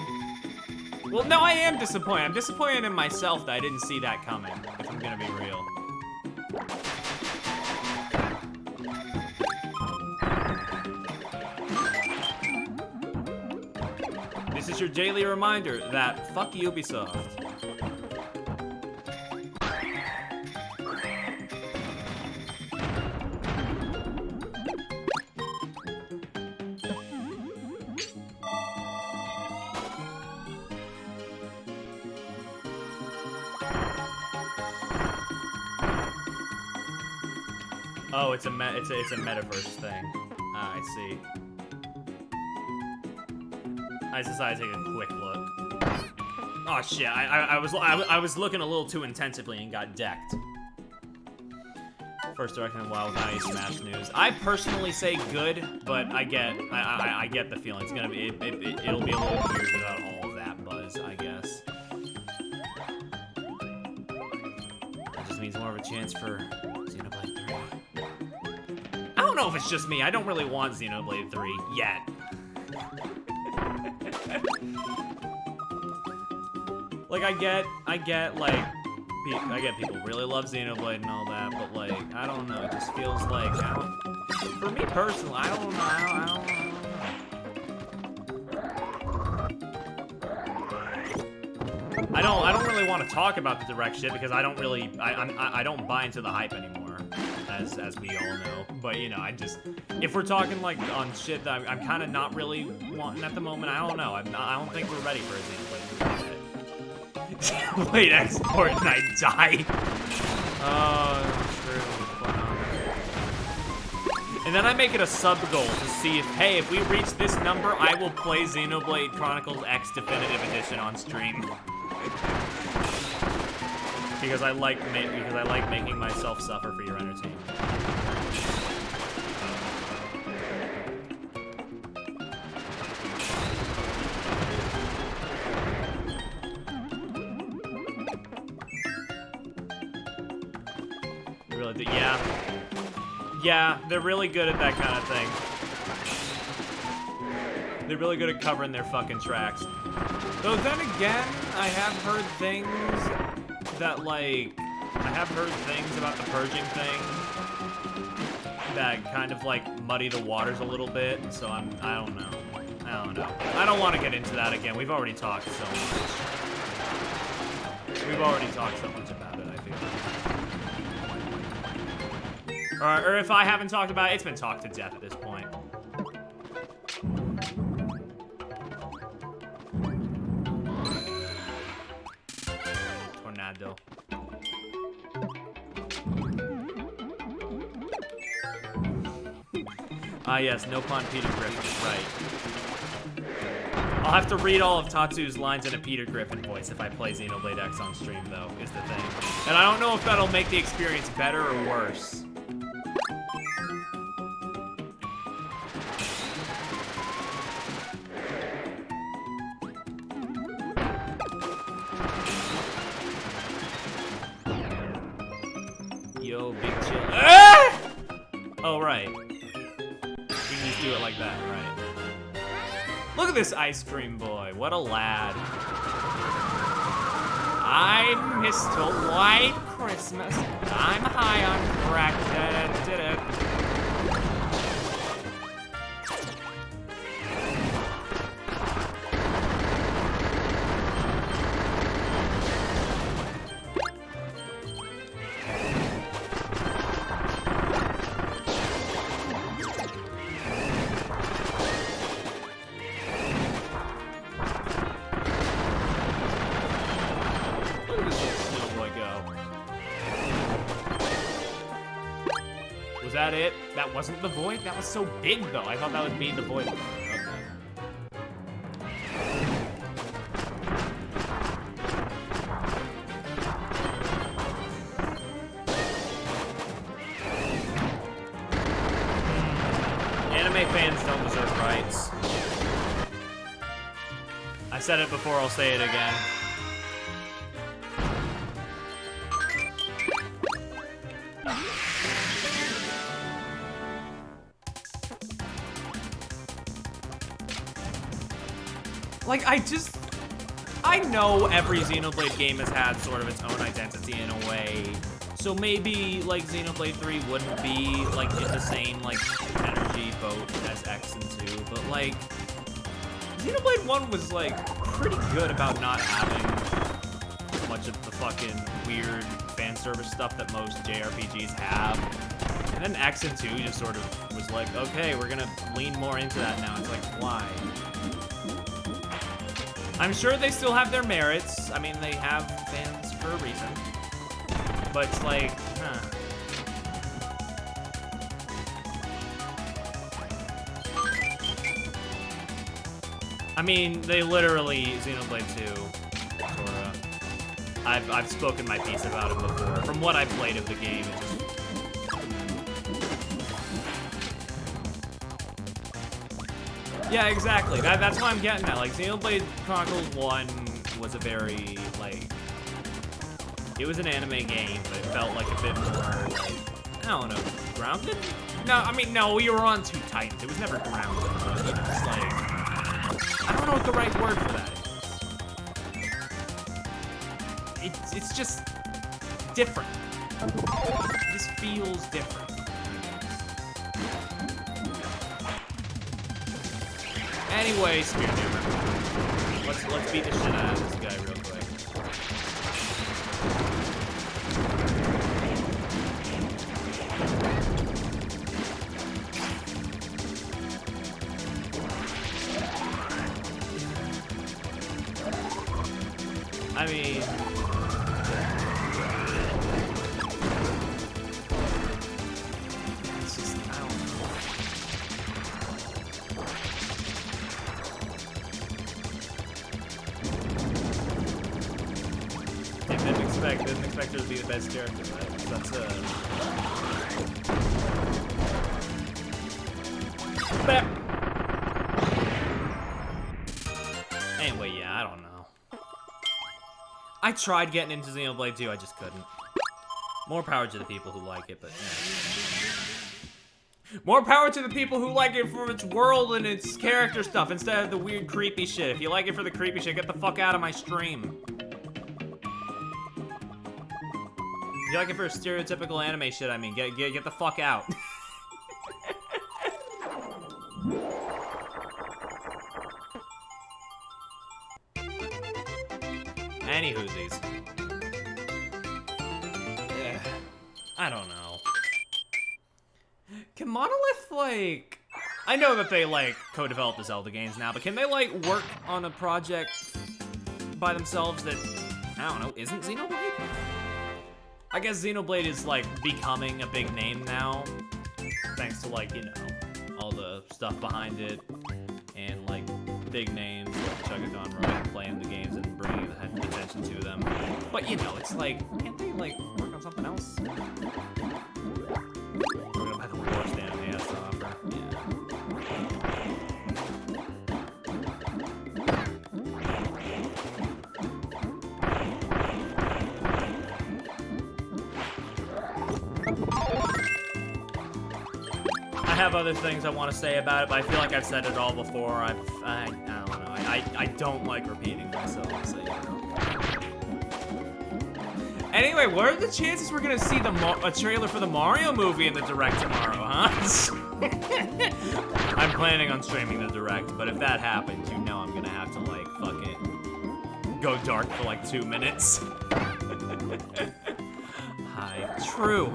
Well, no, I am disappointed. I'm disappointed in myself that I didn't see that coming, if I'm gonna be real. This is your daily reminder that fuck Ubisoft. Oh, it's a metaverse thing. Ah, I see. I just decided to take a quick look. Oh shit! I was looking a little too intensively and got decked. First direction of WoW without any Smash news. I personally say good, but I get the feeling it's gonna be it'll be a little weird without all of that buzz, I guess. That just means more of a chance for Xenoblade 3. I don't know if it's just me. I don't really want Xenoblade 3 yet. Like I get people really love Xenoblade and all that, but like I don't know. It just feels like for me personally, I don't know. I don't really want to talk about the direct shit because I don't buy into the hype anymore, as we all know. But you know, if we're talking like on shit that I'm kind of not really wanting at the moment, I don't know. I don't think we're ready for a Xenoblade 3 yet. Wait, export and I die. Oh, true. And then I make it a sub goal to see if we reach this number, I will play Xenoblade Chronicles X Definitive Edition on stream. Because I like making myself suffer for your entertainment. Really, yeah, they're really good at that kind of thing. They're really good at covering their fucking tracks. Though then again, I have heard things that like, about the purging thing that kind of like muddy the waters a little bit. So I don't know. I don't want to get into that again. We've already talked so much. About it, I feel. Or if I haven't talked about it, it's been talked to death at this point. Tornado. Ah yes, no pun Peter Griffin, right. I'll have to read all of Tatsu's lines in a Peter Griffin voice if I play Xenoblade X on stream, though, is the thing. And I don't know if that'll make the experience better or worse. Yo, big chill. Ah! Oh, right. We can just do it like that, right. Look at this ice cream boy. What a lad. I'm Mr. White Christmas. I'm high on crack. Was that it? That wasn't the void? That was so big, though. I thought that would be the void. Okay. fans don't deserve rights. I said it before, I'll say it again. Like, I know every Xenoblade game has had sort of its own identity in a way. So maybe, like, Xenoblade 3 wouldn't be, like, in the same, like, energy boat as X and 2. But, like, Xenoblade 1 was, like, pretty good about not having much of the fucking weird fan service stuff that most JRPGs have. And then X and 2 just sort of was like, okay, we're gonna lean more into that now. It's like, why? I'm sure they still have their merits. I mean, they have fans for a reason. But it's like, huh. I mean, they literally, Xenoblade 2, sorta. I've spoken my piece about it before. From what I played of the game, it just... Yeah, exactly. That's why I'm getting at. Like, Xenoblade Chronicles 1 was a very, like... It was an anime game, but it felt like a bit more, like, I don't know, grounded? No, I mean, no, we were on two Titans. It was never grounded. It was just like... I don't know what the right word for that is. It's just different. This feels different. Anyway, Spear Hammer. Let's beat the shit out of this guy real quick. I mean, it's just, I don't know. Didn't expect her to be the best character, right? That's Anyway, yeah, I don't know. I tried getting into Xenoblade 2, I just couldn't. More power to the people who like it, but yeah. More power to the people who like it for its world and its character stuff instead of the weird creepy shit. If you like it for the creepy shit, get the fuck out of my stream. If you like it for stereotypical anime shit, I mean, get the fuck out. Any whoosies. Yeah. I don't know. Can Monolith, like... I know that they, like, co-develop the Zelda games now, but can they, like, work on a project by themselves that, I don't know, isn't Xenoblade? I guess Xenoblade is, like, becoming a big name now, thanks to, like, you know, all the stuff behind it, and, like, big names like Chugagon playing the games and bringing attention to them. But, you know, it's like, can't they, like, work on something else? We're gonna buy the worst anime has to offer. Yeah. I have other things I want to say about it, but I feel like I've said it all before. I don't know. I don't like repeating myself, so yeah. Anyway, what are the chances we're gonna see a trailer for the Mario movie in the Direct tomorrow, huh? I'm planning on streaming the Direct, but if that happens, you know I'm gonna have to, like, fucking go dark for, like, 2 minutes. Hi. True.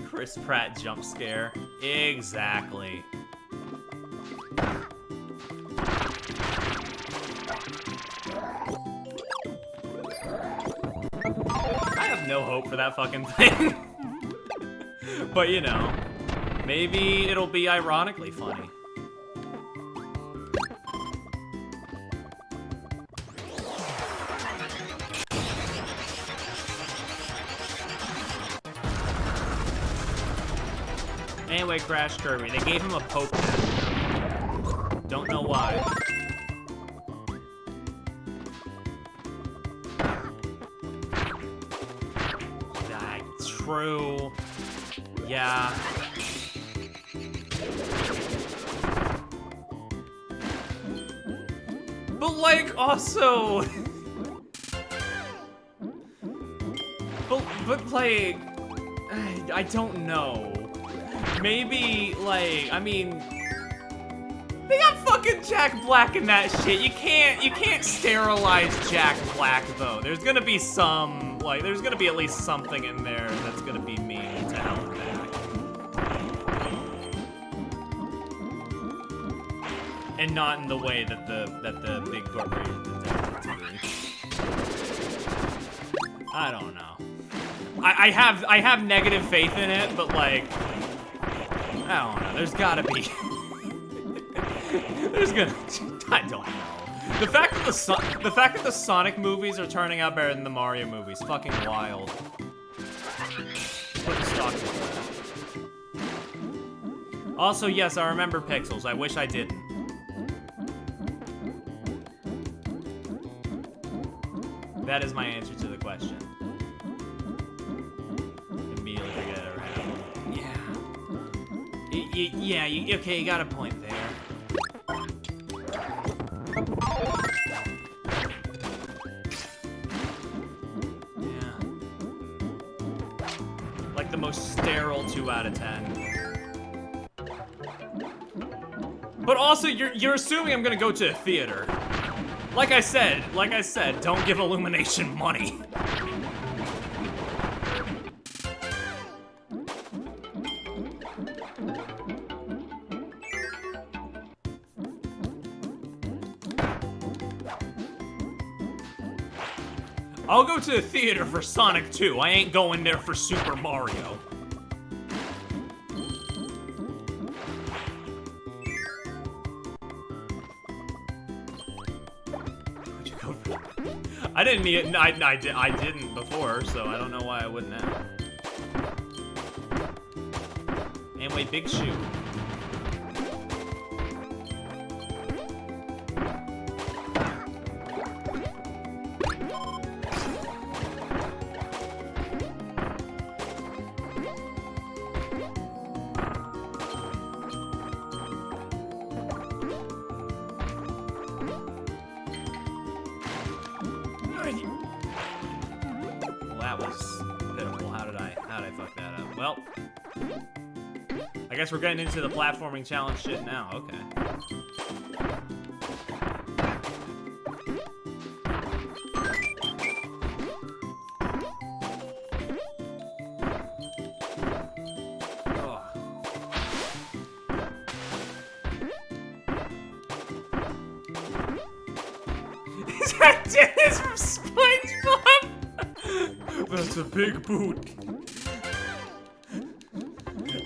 Chris Pratt jump scare. Exactly. I have no hope for that fucking thing. But, you know, maybe it'll be ironically funny. Anyway, Crash Kirby. They gave him a poke now. Don't know why. True. Yeah. But like also but like I don't know. Maybe like I mean they got fucking Jack Black in that shit. You can't sterilize Jack Black though. There's gonna be some like there's gonna be at least something in there that's gonna be mean to hell and back. And not in the way that the big corporation intended to be. I don't know. I have negative faith in it, but like I don't know. There's gotta be. I don't know. The fact that the Sonic movies are turning out better than the Mario movies, fucking wild. Put the stock in that. Also, yes, I remember Pixels. I wish I didn't. That is my answer to the question. Immediately forget it around. Yeah. Okay, you got a point there. Yeah. Like the most sterile 2 out of 10. But also, you're assuming I'm gonna go to a theater. Like I said, don't give Illumination money. I'll go to the theater for Sonic 2. I ain't going there for Super Mario. Would you go for I didn't need it. I didn't before, so I don't know why I wouldn't have. Anyway, big shoe. Well, I guess we're getting into the platforming challenge shit now. Okay. Oh. Is that Dennis from SpongeBob? That's a big boot.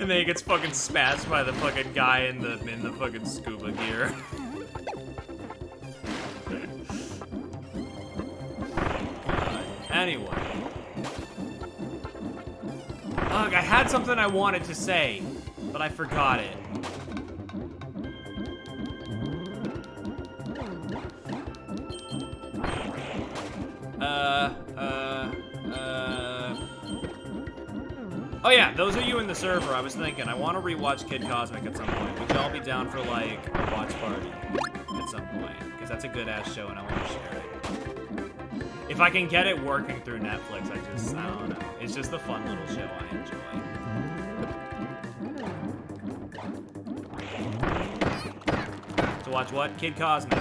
And then he gets fucking smashed by the fucking guy in the fucking scuba gear. Anyway. Ugh, I had something I wanted to say, but I forgot it. Oh yeah, those of you in the server, I was thinking, I want to rewatch Kid Cosmic at some point. Would y'all be down for, like, a watch party at some point? Because that's a good-ass show and I want to share it. If I can get it working through Netflix, I don't know. It's just a fun little show I enjoy. To watch what? Kid Cosmic.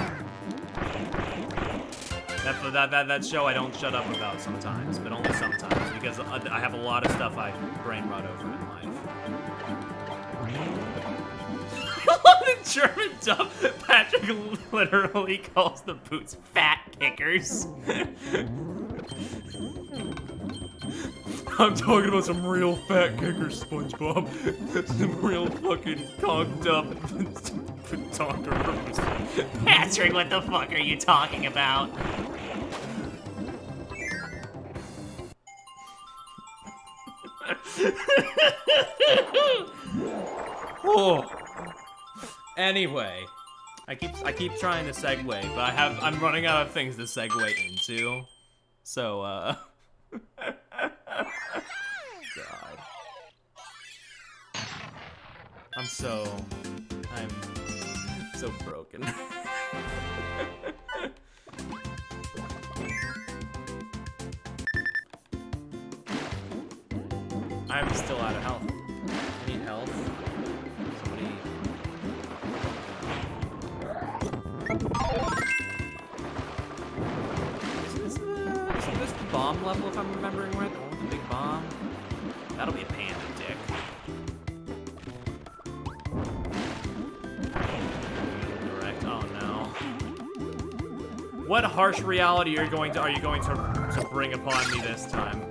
That show I don't shut up about sometimes, but only sometimes, because I have a lot of stuff I brain rot over in life. I love the German dub. Patrick literally calls the boots fat kickers. I'm talking about some real fat kickers, SpongeBob. Some real fucking conked up photographers. Patrick, what the fuck are you talking about? Oh. Anyway, I keep trying to segue, but I'm running out of things to segue into. So God. I'm so broken. I'm still out of health. I need health. Somebody. Isn't this the bomb level, if I'm remembering right? The one with the big bomb? That'll be a panda dick. Direct. Oh no. What harsh reality are you going to bring upon me this time?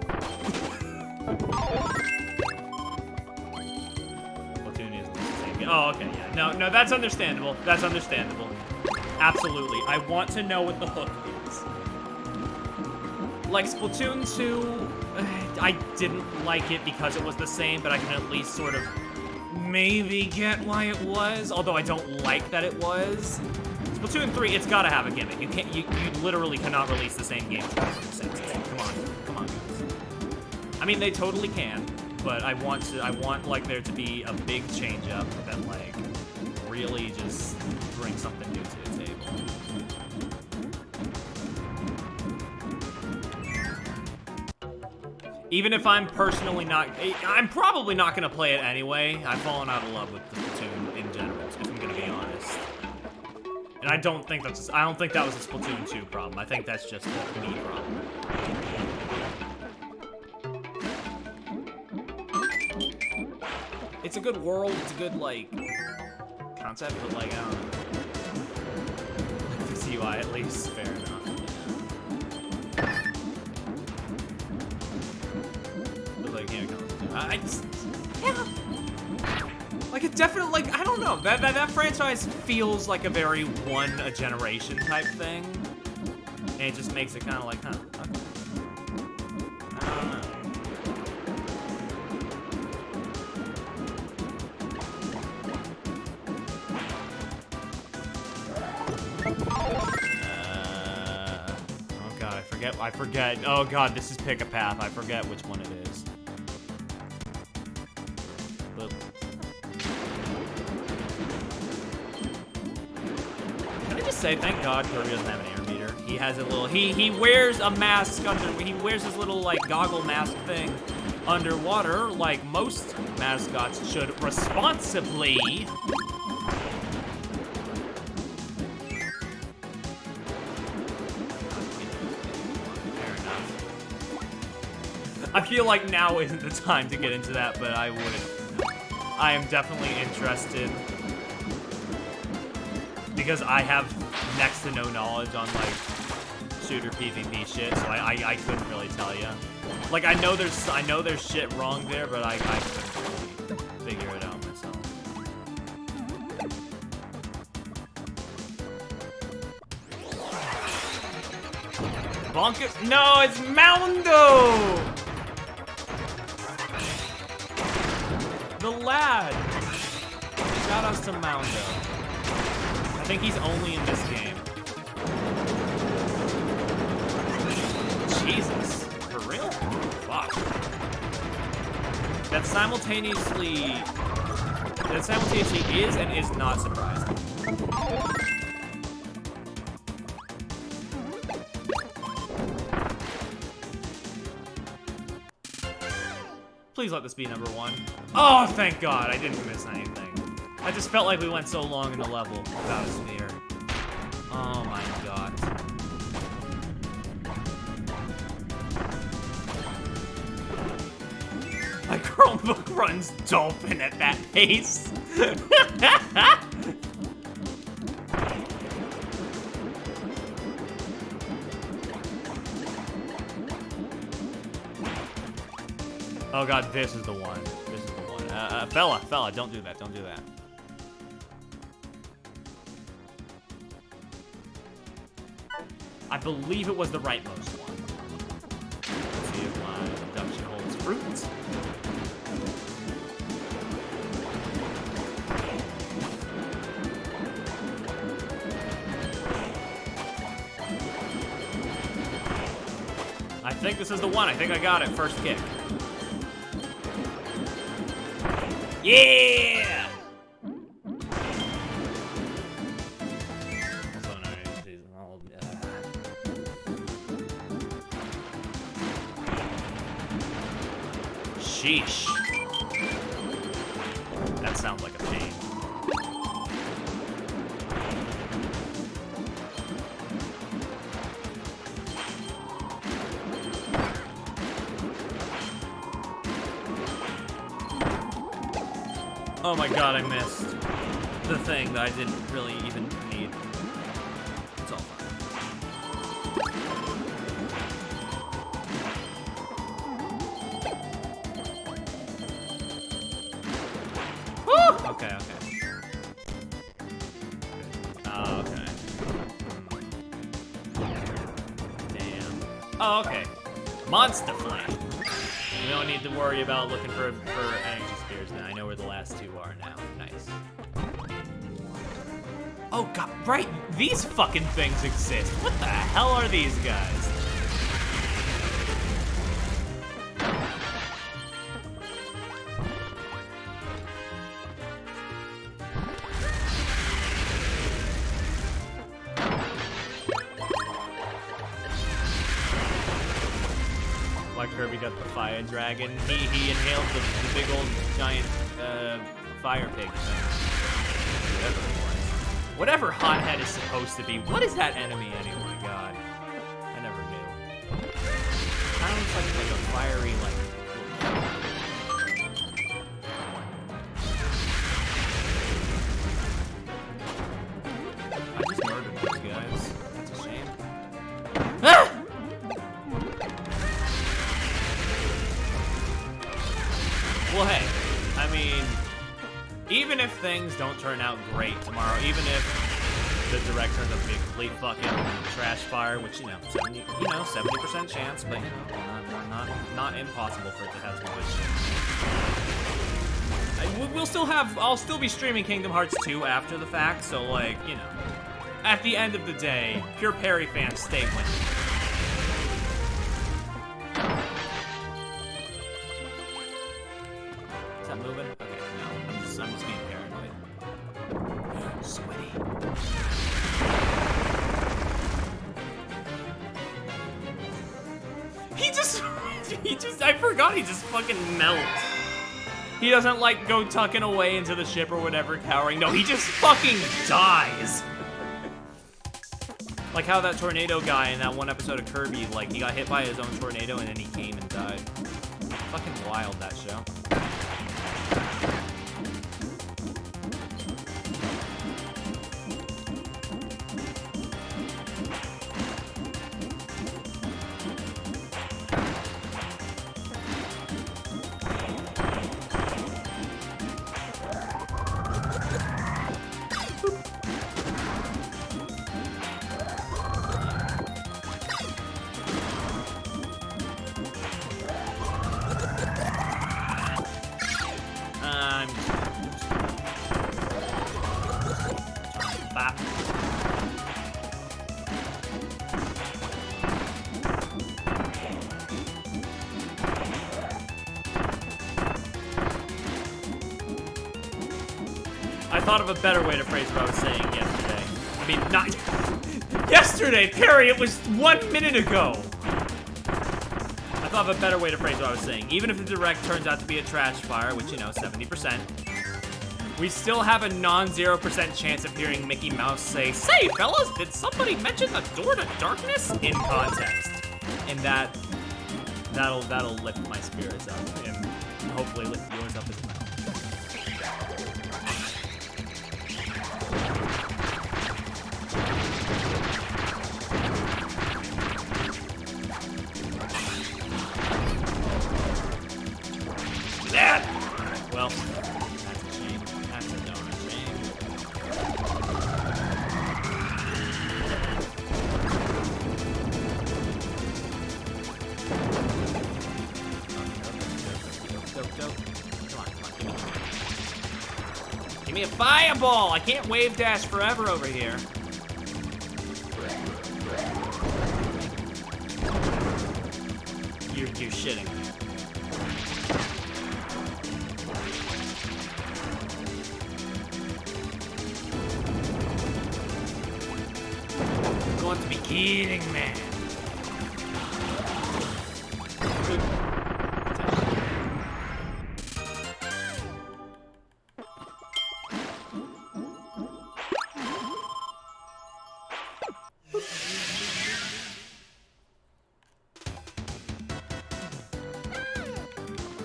Splatoon isn't the same game. Oh, okay, yeah. No, that's understandable. That's understandable. Absolutely. I want to know what the hook is. Like Splatoon 2, I didn't like it because it was the same, but I can at least sort of maybe get why it was, although I don't like that it was. Splatoon 3, it's gotta have a gimmick. You literally cannot release the same game twice on the same system. Come on, guys. I mean, they totally can, but I want like there to be a big change up that like really just brings something new to the table. Even if I'm personally not, I'm probably not gonna play it anyway. I've fallen out of love with the Splatoon in general, if I'm gonna be honest. And I don't think that was a Splatoon 2 problem. I think that's just a me problem. It's a good world, it's a good, like, concept, but, like, I don't know. Like, the UI, at least, fair enough. But, like, yeah, yeah. Like, it's definitely, like, I don't know. That franchise feels like a very one-a-generation type thing. And it just makes it kind of like, huh, okay. I don't know. Oh god, I forget. Oh god, this is pick a path. I forget which one it is. But can I just say, thank god Kirby doesn't have an air meter. He has a little, he wears a mask he wears his little, like, goggle mask thing underwater, like most mascots should responsibly. I feel like now isn't the time to get into that, but I am definitely interested. Because I have next to no knowledge on, like, shooter PvP shit, so I couldn't really tell you. Like, I know there's shit wrong there, but I couldn't really figure it out myself. Bonkers? No, it's Moundo! The lad! Shout outs to Moundo. I think he's only in this game. Jesus. For real? Fuck. That simultaneously is and is not surprising. Please let this be number 1. Oh, thank God, I didn't miss anything. I just felt like we went so long in the level without a sphere. Oh my God. My Chromebook runs Dolphin at that pace. Oh god, this is the one. This is the one. Fella, don't do that. Don't do that. I believe it was the rightmost one. Let's see if my deduction holds fruit. think this is the one. I think I got it. First kick. Yeah! Sheesh. That sounds like a pain. Oh my god, I missed the thing that I didn't really even need. It's all fine. Woo! Okay, okay. Okay. Damn. Oh, okay. Monster Flame. We don't need to worry about looking for energy spears now. I know where the last two are now. Nice. Oh god, right! These fucking things exist. What the hell are these guys? Why Kirby got the fire dragon? He inhaled the big old giant fire pig thing. Whatever Hothead is supposed to be. What is that enemy anyway? God, I never knew. Kind of looks like a fiery I just murdered those guys. That's a shame. Ah! Well, hey, I mean, even if things don't turn out great tomorrow, even if the direct turns out to be a complete fucking trash fire, which, 70% chance, but, not impossible for it to have some good shit. I'll still be streaming Kingdom Hearts 2 after the fact, so, like, at the end of the day, pure Perry fans stay winning. Is that moving? Okay, no. I'm just being paranoid. Sweaty. I forgot he just fucking melts. He doesn't, like, go tucking away into the ship or whatever, cowering. No, he just fucking dies. Like how that tornado guy in that one episode of Kirby, like, he got hit by his own tornado and then he came and died. Fucking wild, that show. I thought of a better way to phrase what I was saying yesterday. I mean, not yesterday, Perry, it was 1 minute ago. I thought of a better way to phrase what I was saying. Even if the direct turns out to be a trash fire, which, 70%, we still have a non-0% chance of hearing Mickey Mouse say, "Say, fellas, did somebody mention the door to darkness?" in context. And that'll lift my spirits up and hopefully lift yours up as well. Well, that's a shame. That's a darn shame. Come on. Give me a fireball! I can't wave dash forever over here. You're shitting. You're going to be kidding me.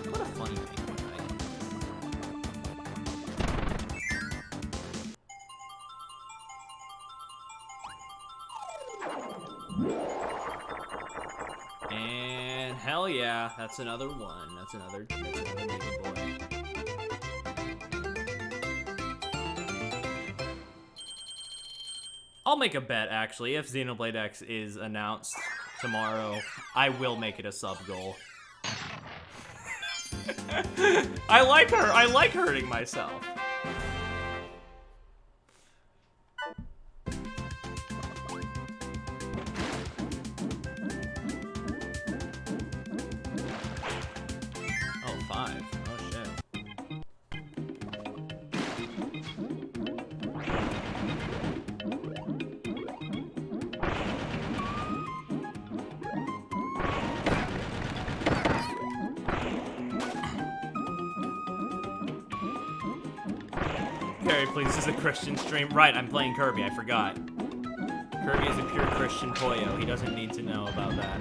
What a funny penguin, right? And hell yeah, that's another one. That's another baby boy. I'll make a bet, actually. If Xenoblade X is announced tomorrow, I will make it a sub goal. I like her. I like hurting myself. Oh, 5. Oh, shit. Kirby, please, this is a Christian stream. Right, I'm playing Kirby, I forgot. Kirby is a pure Christian Poyo. He doesn't need to know about that.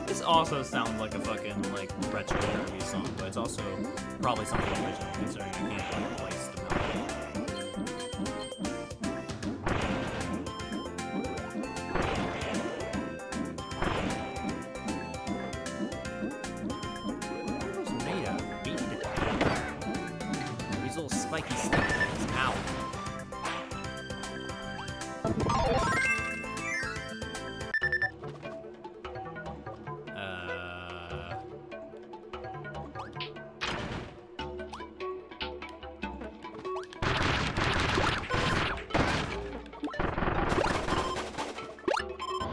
This also sounds like a fucking, like, retro Kirby song, but it's also probably something original, considering I can't, like, place the melody. What are those made out of? Beat? These little spiky stick things. Ow.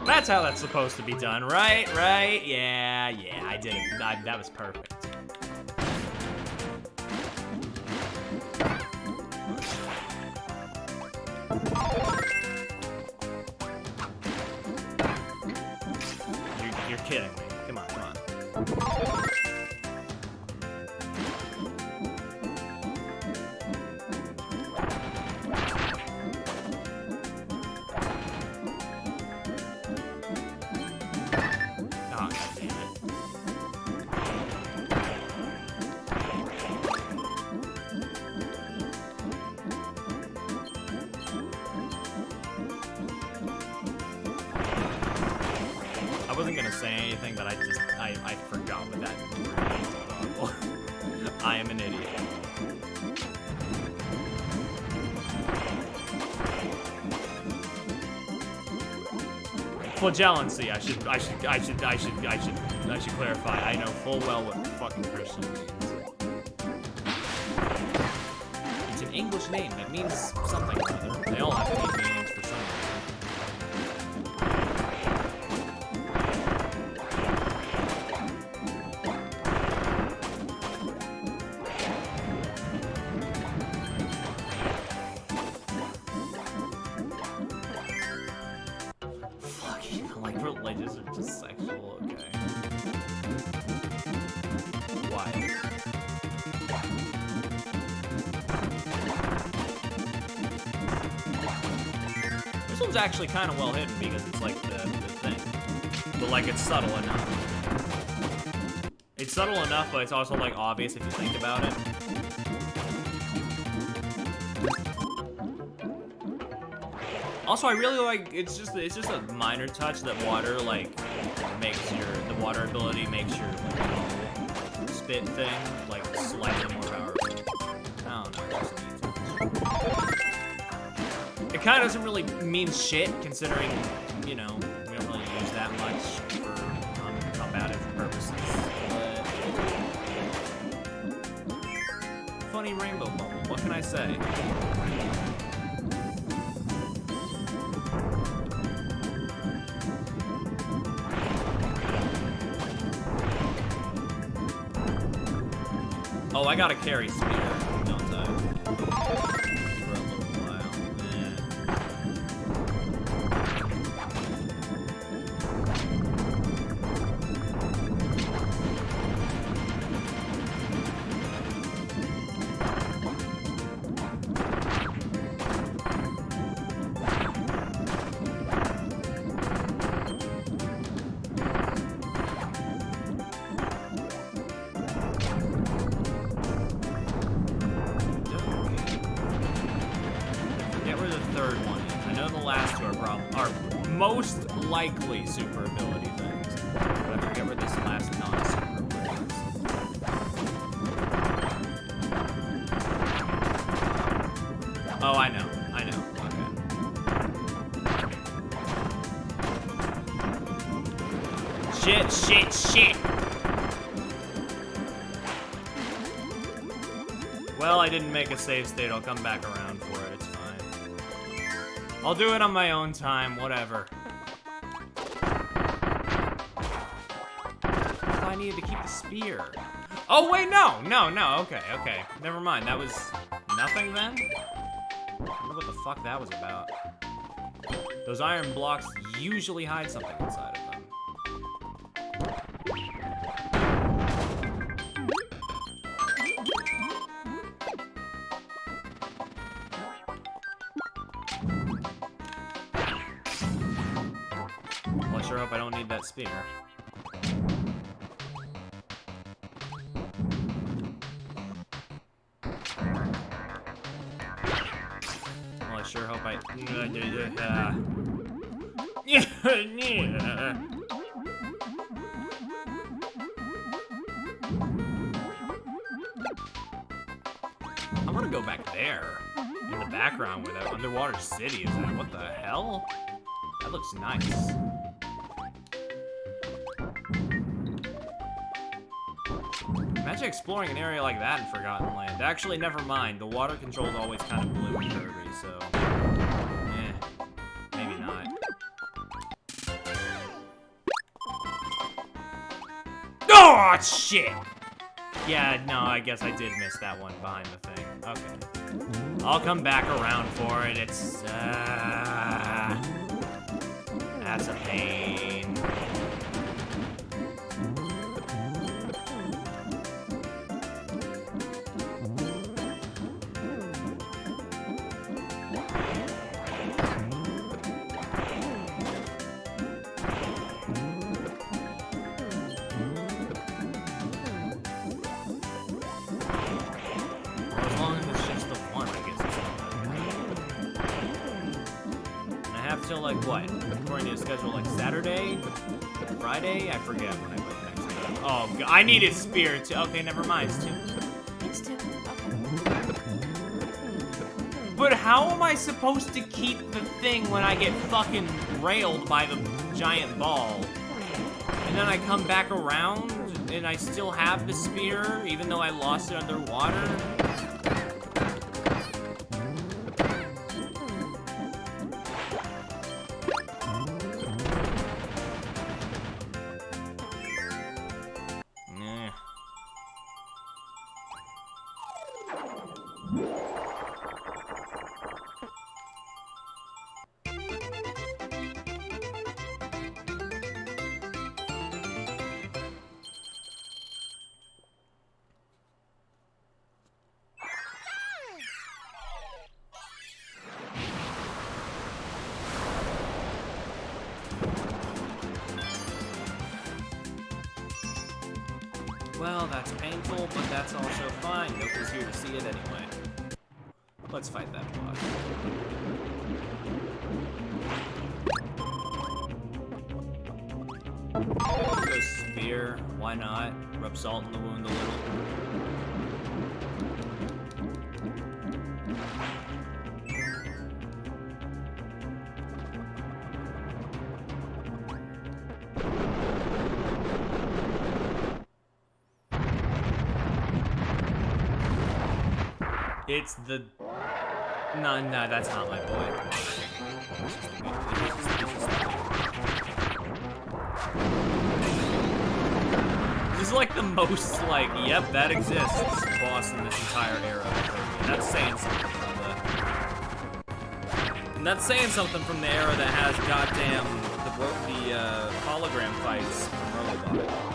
That's how that's supposed to be done, right? Right? Yeah, I did it. That was perfect. You're kidding me. Come on, come on. I wasn't gonna say anything, but I forgot what that word means. I am an idiot. Flagellancy. I should clarify. I know full well what fucking Christian means. It's an English name. It means something or other. They all have to mean meanings for something. Like, religious or just sexual, okay. Why? This one's actually kind of well hidden because it's like the thing. But like, it's subtle enough. It's subtle enough, but it's also like obvious if you think about it. Also, I really like, it's just a minor touch that water, like, makes the water ability makes your, like, spit thing, like, slightly more powerful. I don't know, it just means it kind of doesn't really mean shit, considering, you know, we don't really use that funny rainbow bubble. What can I say? Oh, I gotta carry spear, don't I? For a little while. Most likely super ability things. But I forget where this last non-super is. Oh, I know. Okay. Shit! Well, I didn't make a save state. I'll come back around for it. It's fine. I'll do it on my own time, whatever. I needed to keep the spear. Oh, wait, no, okay. Never mind, that was nothing then? I wonder what the fuck that was about. Those iron blocks usually hide something inside of them. Well, I sure hope I don't need that spear. Well, I sure hope I... I want to go back there. In the background where that underwater city is at. What the hell? That looks nice. Imagine exploring an area like that in Forgotten Land. Actually, never mind. The water control is always kind of blue in Kirby, so... maybe not. Oh, shit! Yeah, no, I guess I did miss that one behind the thing. Okay. I'll come back around for it. It's, that's a pain. Till like what? According to the schedule, like Saturday? Friday? I forget when I play next time. Oh, God. I needed spear too. Okay, never mind. It's two. It's two. Okay. But how am I supposed to keep the thing when I get fucking railed by the giant ball? And then I come back around and I still have the spear, even though I lost it underwater? Well, that's painful, but that's also fine. Nobody's here to see it anyway. Let's fight that boss. Go spear, why not? Rub salt in the wound a little. It's the... No, that's not my boy. This is like the most, like, yep, that exists boss in this entire era. And that's saying something from the... And that's saying something from the era that has goddamn the hologram fights from Robot.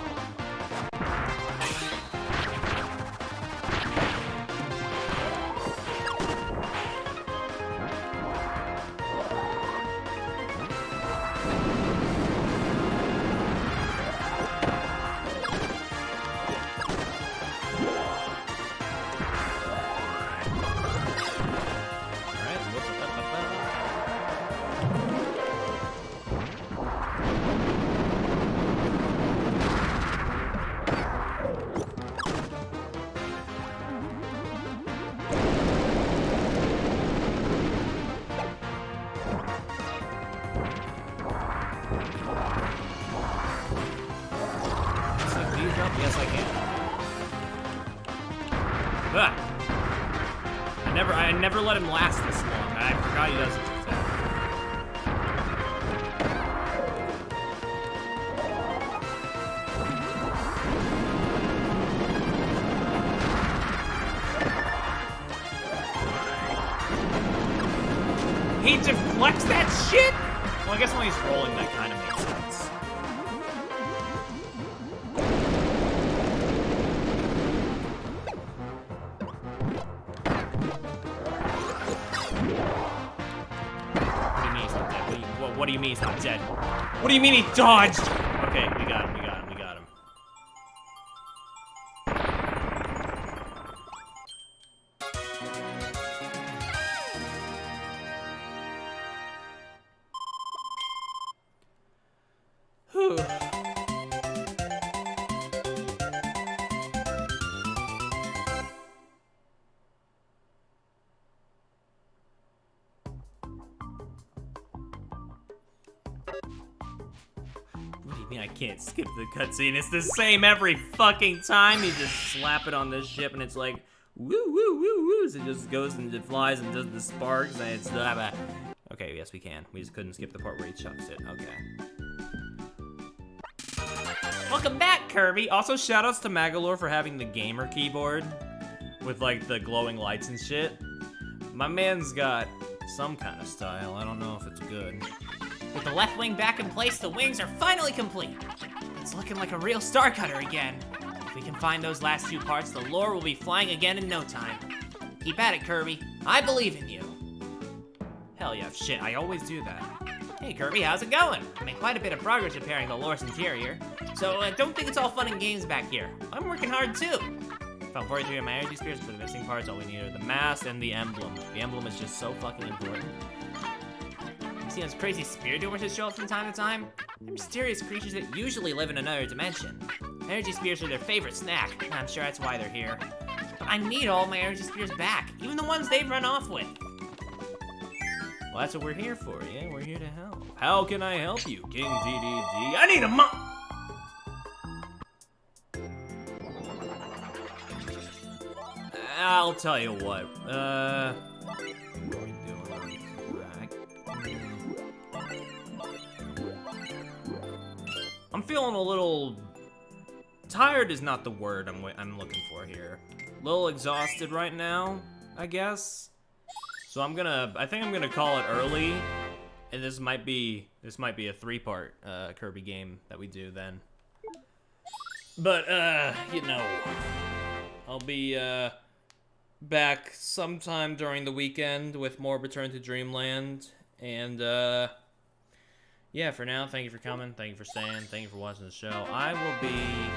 Yes, I can. Ah. I never let him last this long. I forgot he does this attack. He deflects that shit? Well, I guess when he's rolling, that kind of makes sense. What do you mean he's not dead? What do you mean he dodged? Okay, we got him. Whew. What do you mean I can't skip the cutscene? It's the same every fucking time. You just slap it on this ship and it's like, woo, woo, woo, woo. So it just goes and it flies and does the sparks and it's blah, blah. Okay, yes we can. We just couldn't skip the part where he chucks it. Okay. Welcome back, Kirby. Also, shoutouts to Magalore for having the gamer keyboard with like the glowing lights and shit. My man's got some kind of style. I don't know if it's good. With the left wing back in place, the wings are finally complete. It's looking like a real star cutter again. If we can find those last two parts, the lore will be flying again in no time. Keep at it, Kirby. I believe in you. Hell yeah, shit, I always do that. Hey, Kirby, how's it going? I made quite a bit of progress repairing the lore's interior. So don't think it's all fun and games back here. I'm working hard too. Found 43 of my energy spheres for the missing parts. All we need are the mask and the emblem. The emblem is just so fucking important. See those crazy spear doers that show up from time to time? They're mysterious creatures that usually live in another dimension. Energy spears are their favorite snack, and I'm sure that's why they're here. But I need all my energy spears back, even the ones they've run off with. Well, that's what we're here for, yeah? We're here to help. How can I help you, King DDD? I need a mo- I'll tell you what, what are we doing? I'm feeling a little... Tired is not the word I'm looking for here. A little exhausted right now, I guess. So I think I'm gonna call it early, and this might be a 3-part Kirby game that we do then. But you know, I'll be back sometime during the weekend with more Return to Dreamland, and yeah, for now, thank you for coming, thank you for staying, thank you for watching the show. I will be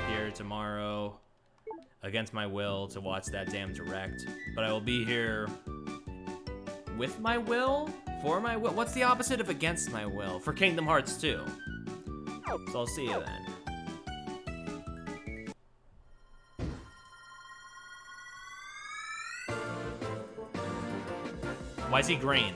here tomorrow against my will to watch that damn direct, but I will be here with my will? For my will? What's the opposite of against my will? For Kingdom Hearts 2. So I'll see you then. Why is he green?